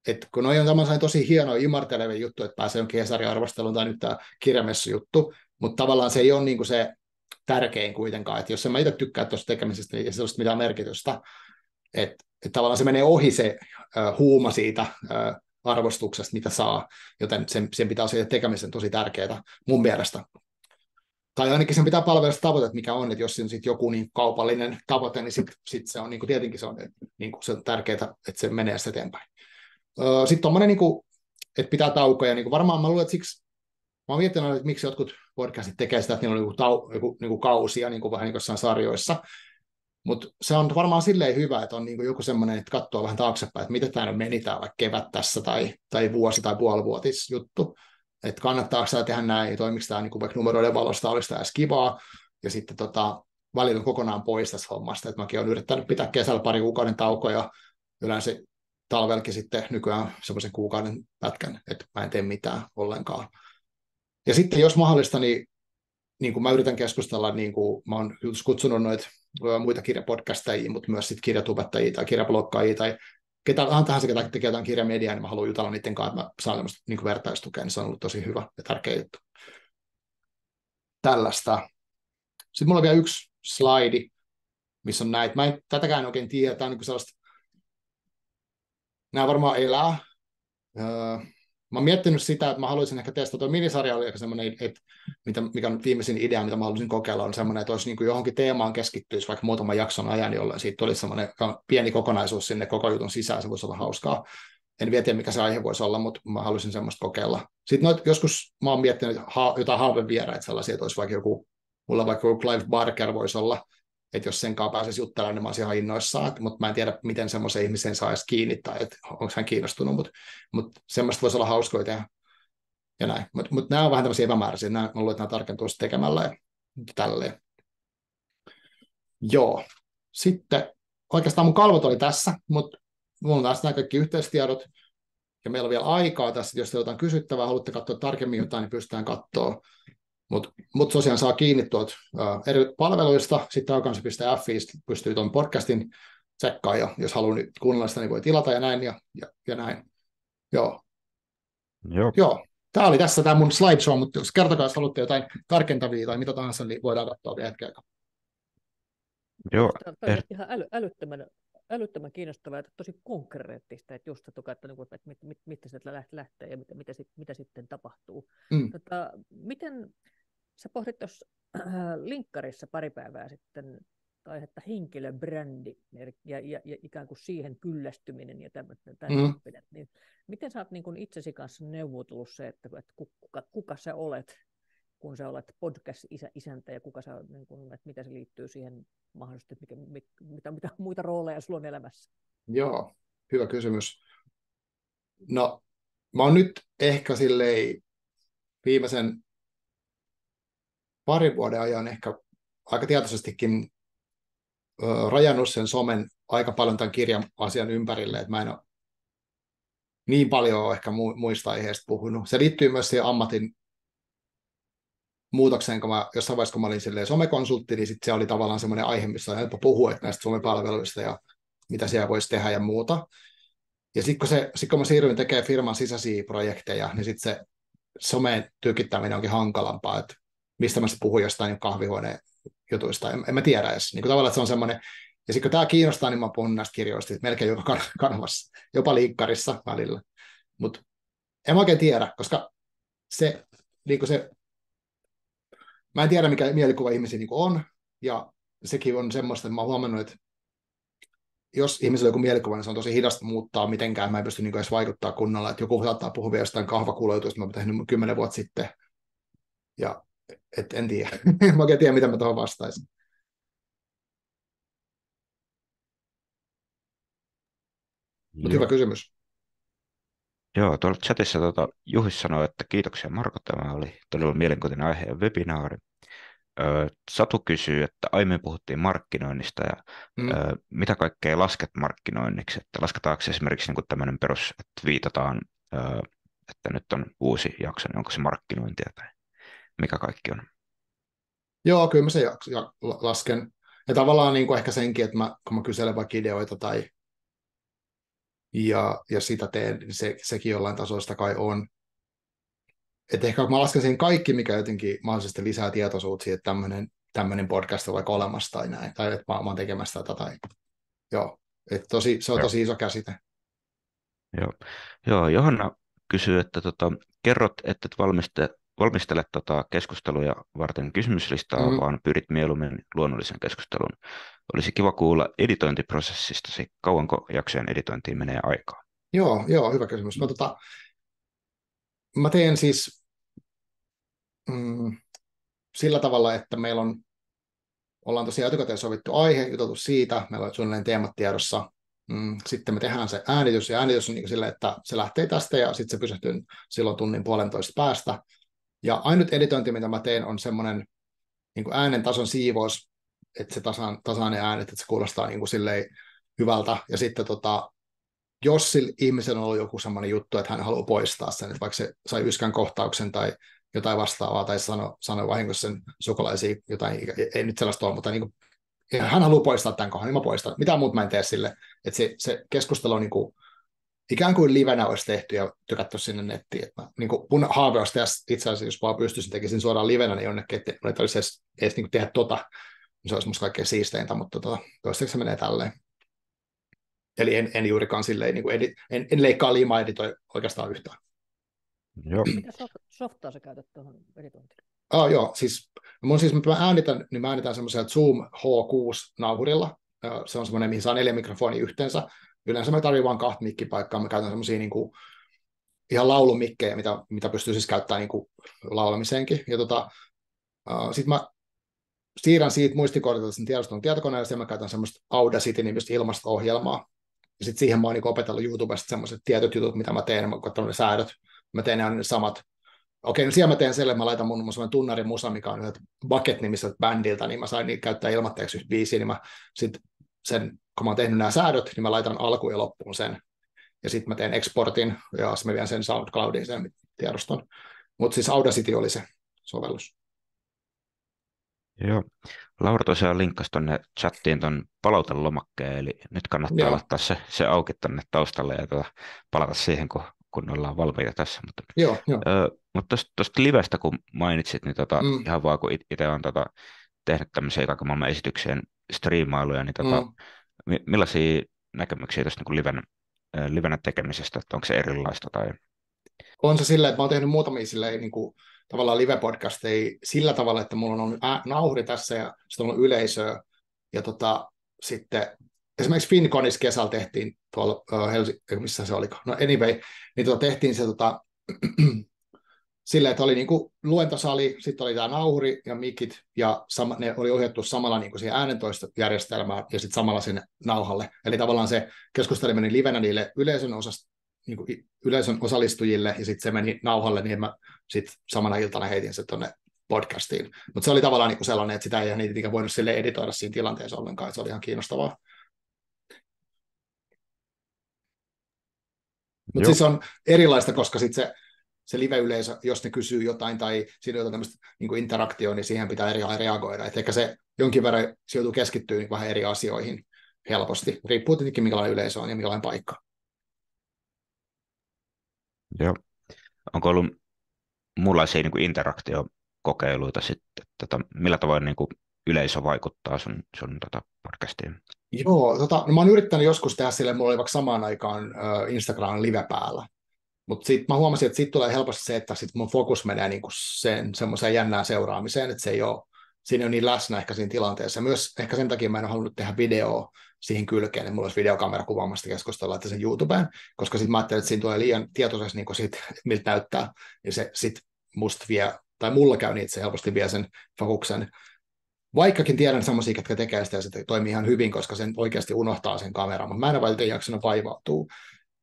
että kun noi on tämmöinen tosi hieno imarteleva juttu, että pääsee jonkin Hesari-arvosteluun tai nyt tämä kirjamessu-juttu, mutta tavallaan se ei ole niin kuin se tärkein kuitenkaan, että jos en mä itse tykkää tuosta tekemisestä, niin ei se ole mitään merkitystä. Että tavallaan se menee ohi se huuma siitä arvostuksesta, mitä saa, joten sen pitää olla tekemisen tosi tärkeää mun mielestä. Tai ainakin sen pitää palvella sitä tavoitetta, mikä on, että jos se on sit joku niin kaupallinen tavoite, niin sit se on niin kuin, tietenkin se on tärkeää, että se menee sitä eteenpäin. Sitten tuommoinen, niin että pitää taukoja, niin varmaan mä luulen, että siksi, mä oon miettinyt, että miksi jotkut podcastit tekee sitä, että niillä on joku kausia, niin kuin vähän niin kuin jossain sarjoissa, mutta se on varmaan silleen hyvä, että on niin kuin joku semmoinen, että katsoo vähän taaksepäin, että miten tämä meni, tämä vaikka kevät tässä, tai vuosi- tai puolivuotis juttu. Että kannattaako tämä tehdä näin, toimiko tämä niin vaikka numeroiden valosta, olisi tämä edes kivaa, ja sitten välillä kokonaan pois tästä hommasta, että mäkin olen yrittänyt pitää kesällä pari kuukauden taukoja, yleensä talvelkin sitten nykyään semmoisen kuukauden pätkän, että mä en tee mitään ollenkaan. Ja sitten jos mahdollista, niin kuin mä yritän keskustella, niin kuin mä oon kutsunut noita muita kirjapodcastajia, mutta myös sitten kirjatubettajia tai kirjabloggaajia tai ketä tahansa, ketä tekee jotain kirjamediaa, niin mä haluan jutella niiden kanssa, että mä saan tämmöistä niin vertaistukea, niin se on ollut tosi hyvä ja tärkeä juttu. Tällaista. Sitten mulla on vielä yksi slaidi, missä on näitä. Mä en tätäkään oikein tiedä. Tämä on niin sellaista. Nämä varmaan elää. Mä oon miettinyt sitä, että mä haluaisin ehkä testata, tuo minisarja oli ehkä semmoinen, että mikä on viimeisin idea, mitä mä haluaisin kokeilla, on semmoinen, että olisi niin kuin johonkin teemaan keskittyisi vaikka muutaman jakson ajan, jolloin siitä olisi semmoinen pieni kokonaisuus sinne koko jutun sisään, se voisi olla hauskaa. En vielä tiedä, mikä se aihe voisi olla, mutta mä haluaisin semmoista kokeilla. Sitten joskus mä oon miettinyt jotain haavevieraita sellaisia, että olisi vaikka mulla vaikka joku Clive Barker voisi olla, että jos sen kanssa pääsisi juttelemaan, niin mä olisin ihan innoissaan, mutta mä en tiedä, miten semmoisen ihmisen saisi kiinni tai että onko hän kiinnostunut, mutta semmoista voisi olla hauskoja tehdä ja näin. Mutta nämä on vähän tämmöisiä epämääräisiä, mä luulen, että nämä tarkentuu tekemällä ja tälleen. Joo. Sitten oikeastaan mun kalvot oli tässä, mutta mulla on taas nämä kaikki yhteistiedot ja meillä on vielä aikaa tässä, jos te jotain kysyttävää, haluatte katsoa tarkemmin jotain, niin pystytään katsoa. Mutta tosiaan saa kiinni tuolta eri palveluista, sitten aukansi.fi pystyy tuon podcastin tsekkaamaan, ja jos haluaa kuunnella sitä, niin voi tilata ja näin, ja näin. Joo. Tämä oli tässä tämä mun slideshow, mutta jos kertokaa, jos haluatte jotain tarkentavia tai mitä tahansa, niin voidaan katsoa vielä hetken aikaa. Joo. Tämä on ihan älyttömän kiinnostavaa ja tosi konkreettista, että just että mistä se lähtee ja mitä sitten tapahtuu. Miten sä pohdit tuossa linkkarissa pari päivää sitten aihetta henkilöbrändi ja ikään kuin siihen kyllästyminen ja tämän niin miten sä oot niin kuin itsesi kanssa neuvotellut se, että kuka sä olet, kun sä olet podcast-isäntä ja kuka sä, niin kuin, että mitä se liittyy siihen mahdollisesti, mitä muita rooleja sulla on elämässä? Joo, hyvä kysymys. No, mä oon nyt ehkä silleen viimeisen parin vuoden ajan ehkä aika tietoisestikin rajannut sen somen aika paljon tämän kirjan asian ympärille, että mä en ole niin paljon ehkä muista aiheista puhunut. Se liittyy myös siihen ammatin muutokseen, kun jossain vaiheessa, kun mä olin somekonsultti, niin sit se oli tavallaan semmoinen aihe, missä on helppo puhua että näistä somepalveluista ja mitä siellä voisi tehdä ja muuta. Ja sitten kun mä siirryin tekemään firman sisäisiä projekteja, niin sitten se someen tykittäminen onkin hankalampaa, että mistä mä puhun jostain kahvihuoneen jutuista. En mä tiedä edes. Niin tavallaan, että se on semmoinen. Ja sitten kun tämä kiinnostaa, niin mä puhun näistä kirjoista melkein joka kanavassa, jopa linkkarissa välillä. Mutta en mä oikein tiedä, koska mä en tiedä, mikä mielikuva ihmisiä niin on, ja sekin on semmoista, että mä oon huomannut, että jos ihmisellä on joku mielikuva, niin se on tosi hidasta muuttaa mitenkään, mä en pysty edes vaikuttaa kunnolla, että joku saattaa puhua vielä jostain kahvakuljetusta, mä oon tehnyt 10 vuotta sitten, ja en tiedä, mä oikein tiedä, mitä mä tuohon vastaisin. Mutta hyvä kysymys. Joo, tuolla chatissa Juhi sanoi, että kiitoksia Marko, tämä oli todella mielenkiintoinen aihe ja webinaari. Satu kysyy, että aiemmin puhuttiin markkinoinnista ja mitä kaikkea lasket markkinoinniksi, että lasketaanko esimerkiksi niin tämmöinen perus, että viitataan, että nyt on uusi jakso, niin onko se markkinointia tai mikä kaikki on? Joo, kyllä mä se lasken. Ja tavallaan niin kuin ehkä senkin, että kun mä kyselen vaikka ideoita ja sitä teen, niin sekin jollain tasolla sitä kai on. Että ehkä mä lasken siihen kaikki, mikä jotenkin mahdollisesti lisää tietoisuutta siihen, että tämmöinen podcast on vaikka olemassa tai näin, tai että mä oon tekemässä tätä. Joo, että se on tosi iso käsite. Joo, Johanna kysyy, että kerrot, että valmistelet keskusteluja varten kysymyslistaa, vaan pyrit mieluummin luonnollisen keskustelun. Olisi kiva kuulla editointiprosessistasi. Kauanko jaksojen editointiin menee aikaa? Joo, hyvä kysymys. Mä teen siis sillä tavalla, että ollaan tosiaan etukäteen sovittu aihe, juteltu siitä, meillä on suunnilleen teemat tiedossa. Sitten me tehdään se äänitys, ja äänitys on niin silleen, että se lähtee tästä, ja sitten se pysähtyy silloin tunnin puolentoista päästä. Ja ainut editointi, mitä mä teen, on semmoinen niin kuin äänen tason siivous, että se tasainen äänet, että se kuulostaa niin kuin silleen hyvältä. Ja sitten jos sillä ihmisellä on ollut joku semmoinen juttu, että hän haluaa poistaa sen, että vaikka se sai yskän kohtauksen tai jotain vastaavaa, tai sanoi vahingossa sen sukulaisia jotain, ei nyt sellaista ole, mutta niin kuin, hän haluaa poistaa tämän kohdan, niin mä poistan. Mitä muuta mä en tee sille, että se keskustelu on niin kuin, ikään kuin livenä olisi tehty ja tykätty sinne nettiin. Että niin kuin mun haave olisi itse asiassa, jos vaan pystyisin tekisin suoraan livenä, niin jonnekin, että ei tarvitsisi edes niin kuin tehdä niin se olisi musta kaikkein siisteintä, mutta toistaiseksi se menee tälleen. Eli en juurikaan silleen, niin kuin en leikkaa liimaa editoi oikeastaan yhtään. Joo. Mitä softaa sä käytät tuohon editointiin? Joo, siis mä äänitän semmoisella Zoom H6-nauhurilla. Se on semmoinen, mihin saa 4 mikrofonia yhteensä. Yleensä mä tarvitsen vain 2 mikkipaikkaa. Mä käytän semmoisia niin kuin ihan laulumikkejä, mitä pystyy siis käyttämään niin kuin laulamiseenkin. Ja sitten mä siirrän siitä muistikortilta sen tiedoston tietokoneelle, ja mä käytän semmoista Audacity-nimistä ilmasto-ohjelmaa. Ja sitten siihen mä oon niin opetellut YouTubesta semmoiset tietyt jutut, mitä mä teen, mä katson ne säädöt. Mä teen ne samat. Okei, no siellä mä teen selle, mä laitan mun semmoinen tunnarimusa, mikä on yhdeltä Bucket-nimiseltä bändiltä, niin mä sain niitä käyttää ilmatteeksi yhtä biisiä, niin mä sitten sen, kun mä oon tehnyt nämä säädöt, niin mä laitan alkuun ja loppuun sen. Ja sitten mä teen exportin, ja sitten mä vien sen SoundCloudiin sen tiedoston. Mutta siis Audacity oli se sovellus. Joo. Laura tosiaan linkkasi tuonne chattiin tuon palautelomakkeen, eli nyt kannattaa laittaa se auki tuonne taustalle ja palata siihen, kun ollaan valmiita tässä. Mutta tuosta livestä, kun mainitsit, niin ihan vaan kun itse olen tehnyt tämmöisiä kaiken maailman esityksien striimailuja, niin millaisia näkemyksiä tuosta niin livenä tekemisestä, että onko se erilaista? Tai... On se silleen, että mä oon tehnyt muutamia silleen, niin kuin, tavallaan live-podcasteja sillä tavalla, että mulla on ollut nauhuri tässä ja sitten on ollut yleisöä. Ja sitten esimerkiksi FinConissa kesällä tehtiin tuolla missä se oliko? No anyway, niin tehtiin se silleen, että oli niin kuin luentosali, sitten oli tämä nauhuri ja mikit, ja ne oli ohjattu samalla niin kuin siihen äänentoistojärjestelmään ja sitten samalla sinne nauhalle. Eli tavallaan se keskusteleminen meni livenä niille niin kuin yleisön osallistujille, ja sitten se meni nauhalle, niin mä sitten samana iltana heitin se tuonne podcastiin. Mutta se oli tavallaan niin kuin sellainen, että sitä ei niitä voinut sille editoida siinä tilanteessa ollenkaan, että se oli ihan kiinnostavaa. Mutta siis on erilaista, koska sitten se live-yleisö, jos ne kysyy jotain tai siinä on jotain tämmöistä niin interaktioa, niin siihen pitää eri reagoida. Et ehkä se jonkin verran se joutuu keskittyä niin vähän eri asioihin helposti. Riippuu tietenkin, minkälainen yleisö on ja minkälainen paikka. Joo. Onko ollut muunlaisia niin kuin interaktio-kokeiluita sitten, että millä tavoin niin kuin yleisö vaikuttaa sun podcastiin? Joo, no mä oon yrittänyt joskus tehdä silleen, mulla oli vaikka samaan aikaan Instagram live päällä. Mutta sitten mä huomasin, että siitä tulee helposti se, että sit mun fokus menee niinku semmoiseen jännään seuraamiseen, että se ei ole, siinä on niin läsnä ehkä siinä tilanteessa. Myös ehkä sen takia mä en ole halunnut tehdä videoa siihen kylkeen, että mulla olisi videokamera kuvaamasta keskustella, että sen YouTubeen, koska sitten mä ajattelin, että siinä tulee liian tietoisesti niinku siitä, että miltä näyttää, ja se sitten musta vie, tai mulla käy niin, että se helposti vie sen fokuksen. Vaikkakin tiedän semmoisia, jotka tekee sitä ja se toimii ihan hyvin, koska sen oikeasti unohtaa sen kameran, mutta mä en välttämättä jaksanut vaivautua.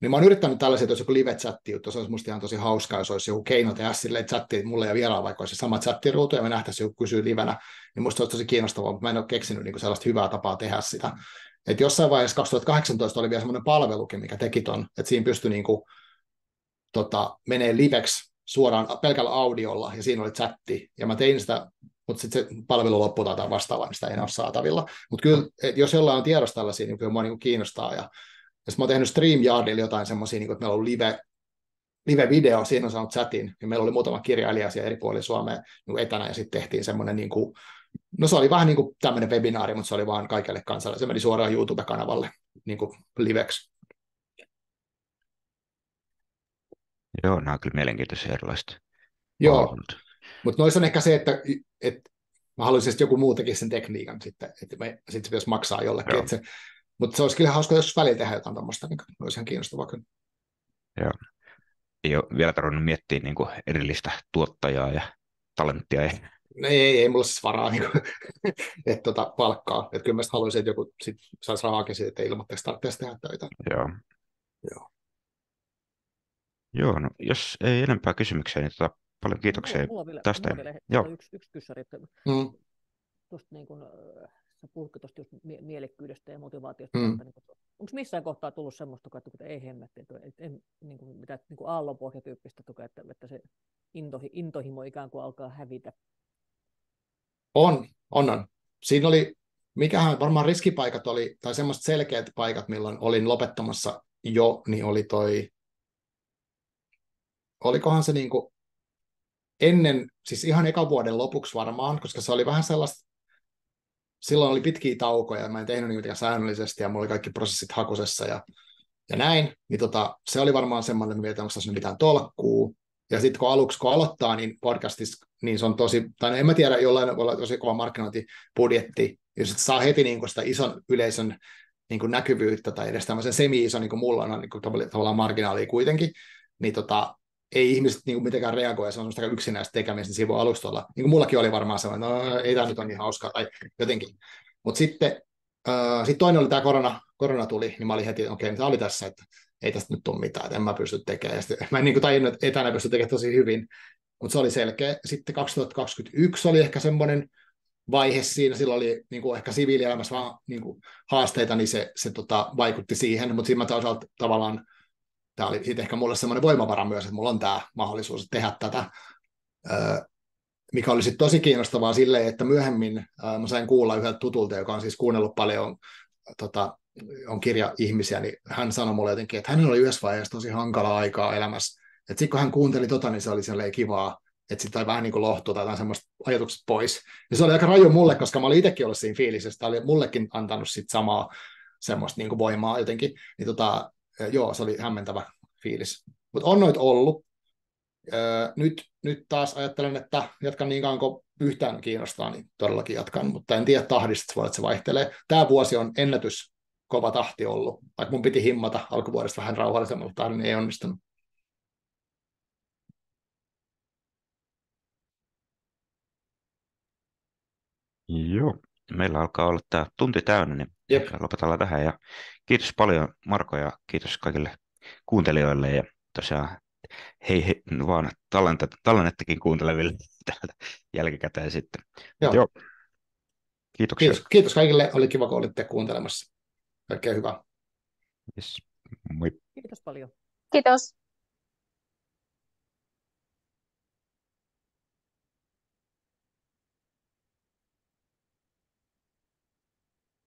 Niin mä oon yrittänyt tällaisia, että jos joku live-chatti juttu, se olisi musta ihan tosi hauskaa, jos olisi joku keino tehdä silleen chatti, mulle ja vieraan vaikka olisi sama chattiruutu ja me nähtäisiin joku kysyy livenä, niin musta se olisi tosi kiinnostavaa, mutta mä en ole keksinyt niin sellaista hyvää tapaa tehdä sitä. Et jossain vaiheessa 2018 oli vielä semmoinen palvelukin, mikä teki ton, että siinä pystyi niin kuin, menee liveksi suoraan pelkällä audiolla ja siinä oli chatti ja mä tein sitä, mutta sitten se palvelu loppui tai vastaavaa, niin sitä ei enää ole saatavilla. Mutta kyllä, jos jollain on tiedossa tällaisia, niin kyllä mua niin kiinnostaa. Ja sitten mä oon tehnyt StreamYardilla jotain semmoisia, niin että meillä on live-video, siinä on saanut chatin, ja meillä oli muutama kirjailija siellä eri puolilla Suomea niin etänä, ja sitten tehtiin semmoinen, niin kuin, no se oli vähän niin kuin tämmöinen webinaari, mutta se oli vaan kaikille kansalle. Se meni suoraan YouTube-kanavalle niin kuin liveksi. Joo, nämä on kyllä mielenkiintoisia erilaiset. Joo, mutta noissa on ehkä se, että mä haluaisin, että joku muu tekisi sen tekniikan sitten, että se pitäisi maksaa jollekin. Mutta se olisi kyllä hauska, jos välillä tehdä jotain tämmöistä, niin olisi ihan kiinnostavaa kyllä. Joo. Ei ole vielä tarvinnut miettiä niin kuin erillistä tuottajaa ja talenttia. Ei mulla siis varaa niin että palkkaa. Että kyllä mä haluaisin, että joku sit saisi rahaakin siitä, että ilmoitteeksi tarvitsisi tehdä töitä. Joo, no jos ei enempää kysymyksiä, niin paljon kiitoksia tästä. Mulla vielä yksi kyssäri. Tuosta niin kun, sä puhutko tuosta just mielekkyydestä ja motivaatiosta. Onko missään kohtaa tullut semmoista, että ei hemmetti, että niin kuin, mitä niin kuin aallonpohjatyyppistä tukea, että se intohimo ikään kuin alkaa hävitä? On. Siinä oli, varmaan riskipaikat oli, tai semmoiset selkeät paikat, milloin olin lopettamassa jo, niin oli olikohan se niin kuin ennen, siis ihan ekan vuoden lopuksi varmaan, koska se oli vähän sellaista, silloin oli pitkiä taukoja, ja mä en tehnyt niitä säännöllisesti, ja mulla oli kaikki prosessit hakusessa, ja näin, niin se oli varmaan semmoinen, että onko tässä mitään tolkkuu, Ja sitten kun aloittaa, niin podcastissa, niin se on tosi, tai en mä tiedä, jollain voi olla tosi kova markkinointibudjetti, jos et saa heti niin sitä ison yleisön niin näkyvyyttä tai edes tämmöisen semi-ison, niin kuin mulla on niin kuin tavallaan marginaalia kuitenkin, niin ei ihmiset niin kuin mitenkään reagoi, se on semmoista yksinäistä tekemistä sivun alustalla. Niin kuin mullakin oli varmaan sellainen, no ei tämä nyt ole niin hauskaa, tai jotenkin. Mutta sitten toinen oli tämä korona tuli, niin mä olin heti, okei, tämä oli tässä, että ei tästä nyt tule mitään, että en mä pysty tekemään. Mä en niin kuin tajunnut, että etänä pysty tekemään tosi hyvin, mutta se oli selkeä. Sitten 2021 oli ehkä semmoinen vaihe siinä, silloin oli niin kuin ehkä siviilielämässä vaan niin kuin haasteita, niin se vaikutti siihen, mutta siinä mä toisaalta tavallaan, tämä oli siitä ehkä mulle semmoinen voimavara myös, että mulla on tämä mahdollisuus tehdä tätä, mikä oli sitten tosi kiinnostavaa silleen, että myöhemmin mä sain kuulla yhdeltä tutulta, joka on siis kuunnellut paljon on kirja-ihmisiä, niin hän sanoi mulle jotenkin, että hänellä oli yhdessä vaiheessa tosi hankalaa aikaa elämässä. Että sitten kun hän kuunteli niin se oli silleen kivaa, että sitten oli vähän niin kuin lohtua tai jotain semmoista ajatukset pois. Ja se oli aika raju mulle, koska mä olin itsekin ollut siinä fiilisessä, että oli mullekin antanut sit samaa semmoista niin kuin voimaa jotenkin. Niin joo, se oli hämmentävä fiilis. Mutta on noita ollut. Nyt taas ajattelen, että jatkan niin kauan kuin yhtään kiinnostaa, niin todellakin jatkan, mutta en tiedä tahdista, että voi, että se vaihtelee. Tämä vuosi on ennätys kova tahti ollut, vaikka mun piti himmata alkuvuodesta vähän rauhallisemmalta tahdin, niin ei onnistunut. Joo, meillä alkaa olla tämä tunti täynnä, niin lopetellaan tähän. Ja kiitos paljon Marko ja kiitos kaikille kuuntelijoille ja tosiaan hei vaan tallennettakin kuunteleville täältä jälkikäteen sitten. Joo. Kiitoksia. Kiitos kaikille, oli kiva kun olitte kuuntelemassa. Kaikkea hyvää. Yes. Moi. Kiitos paljon. Kiitos.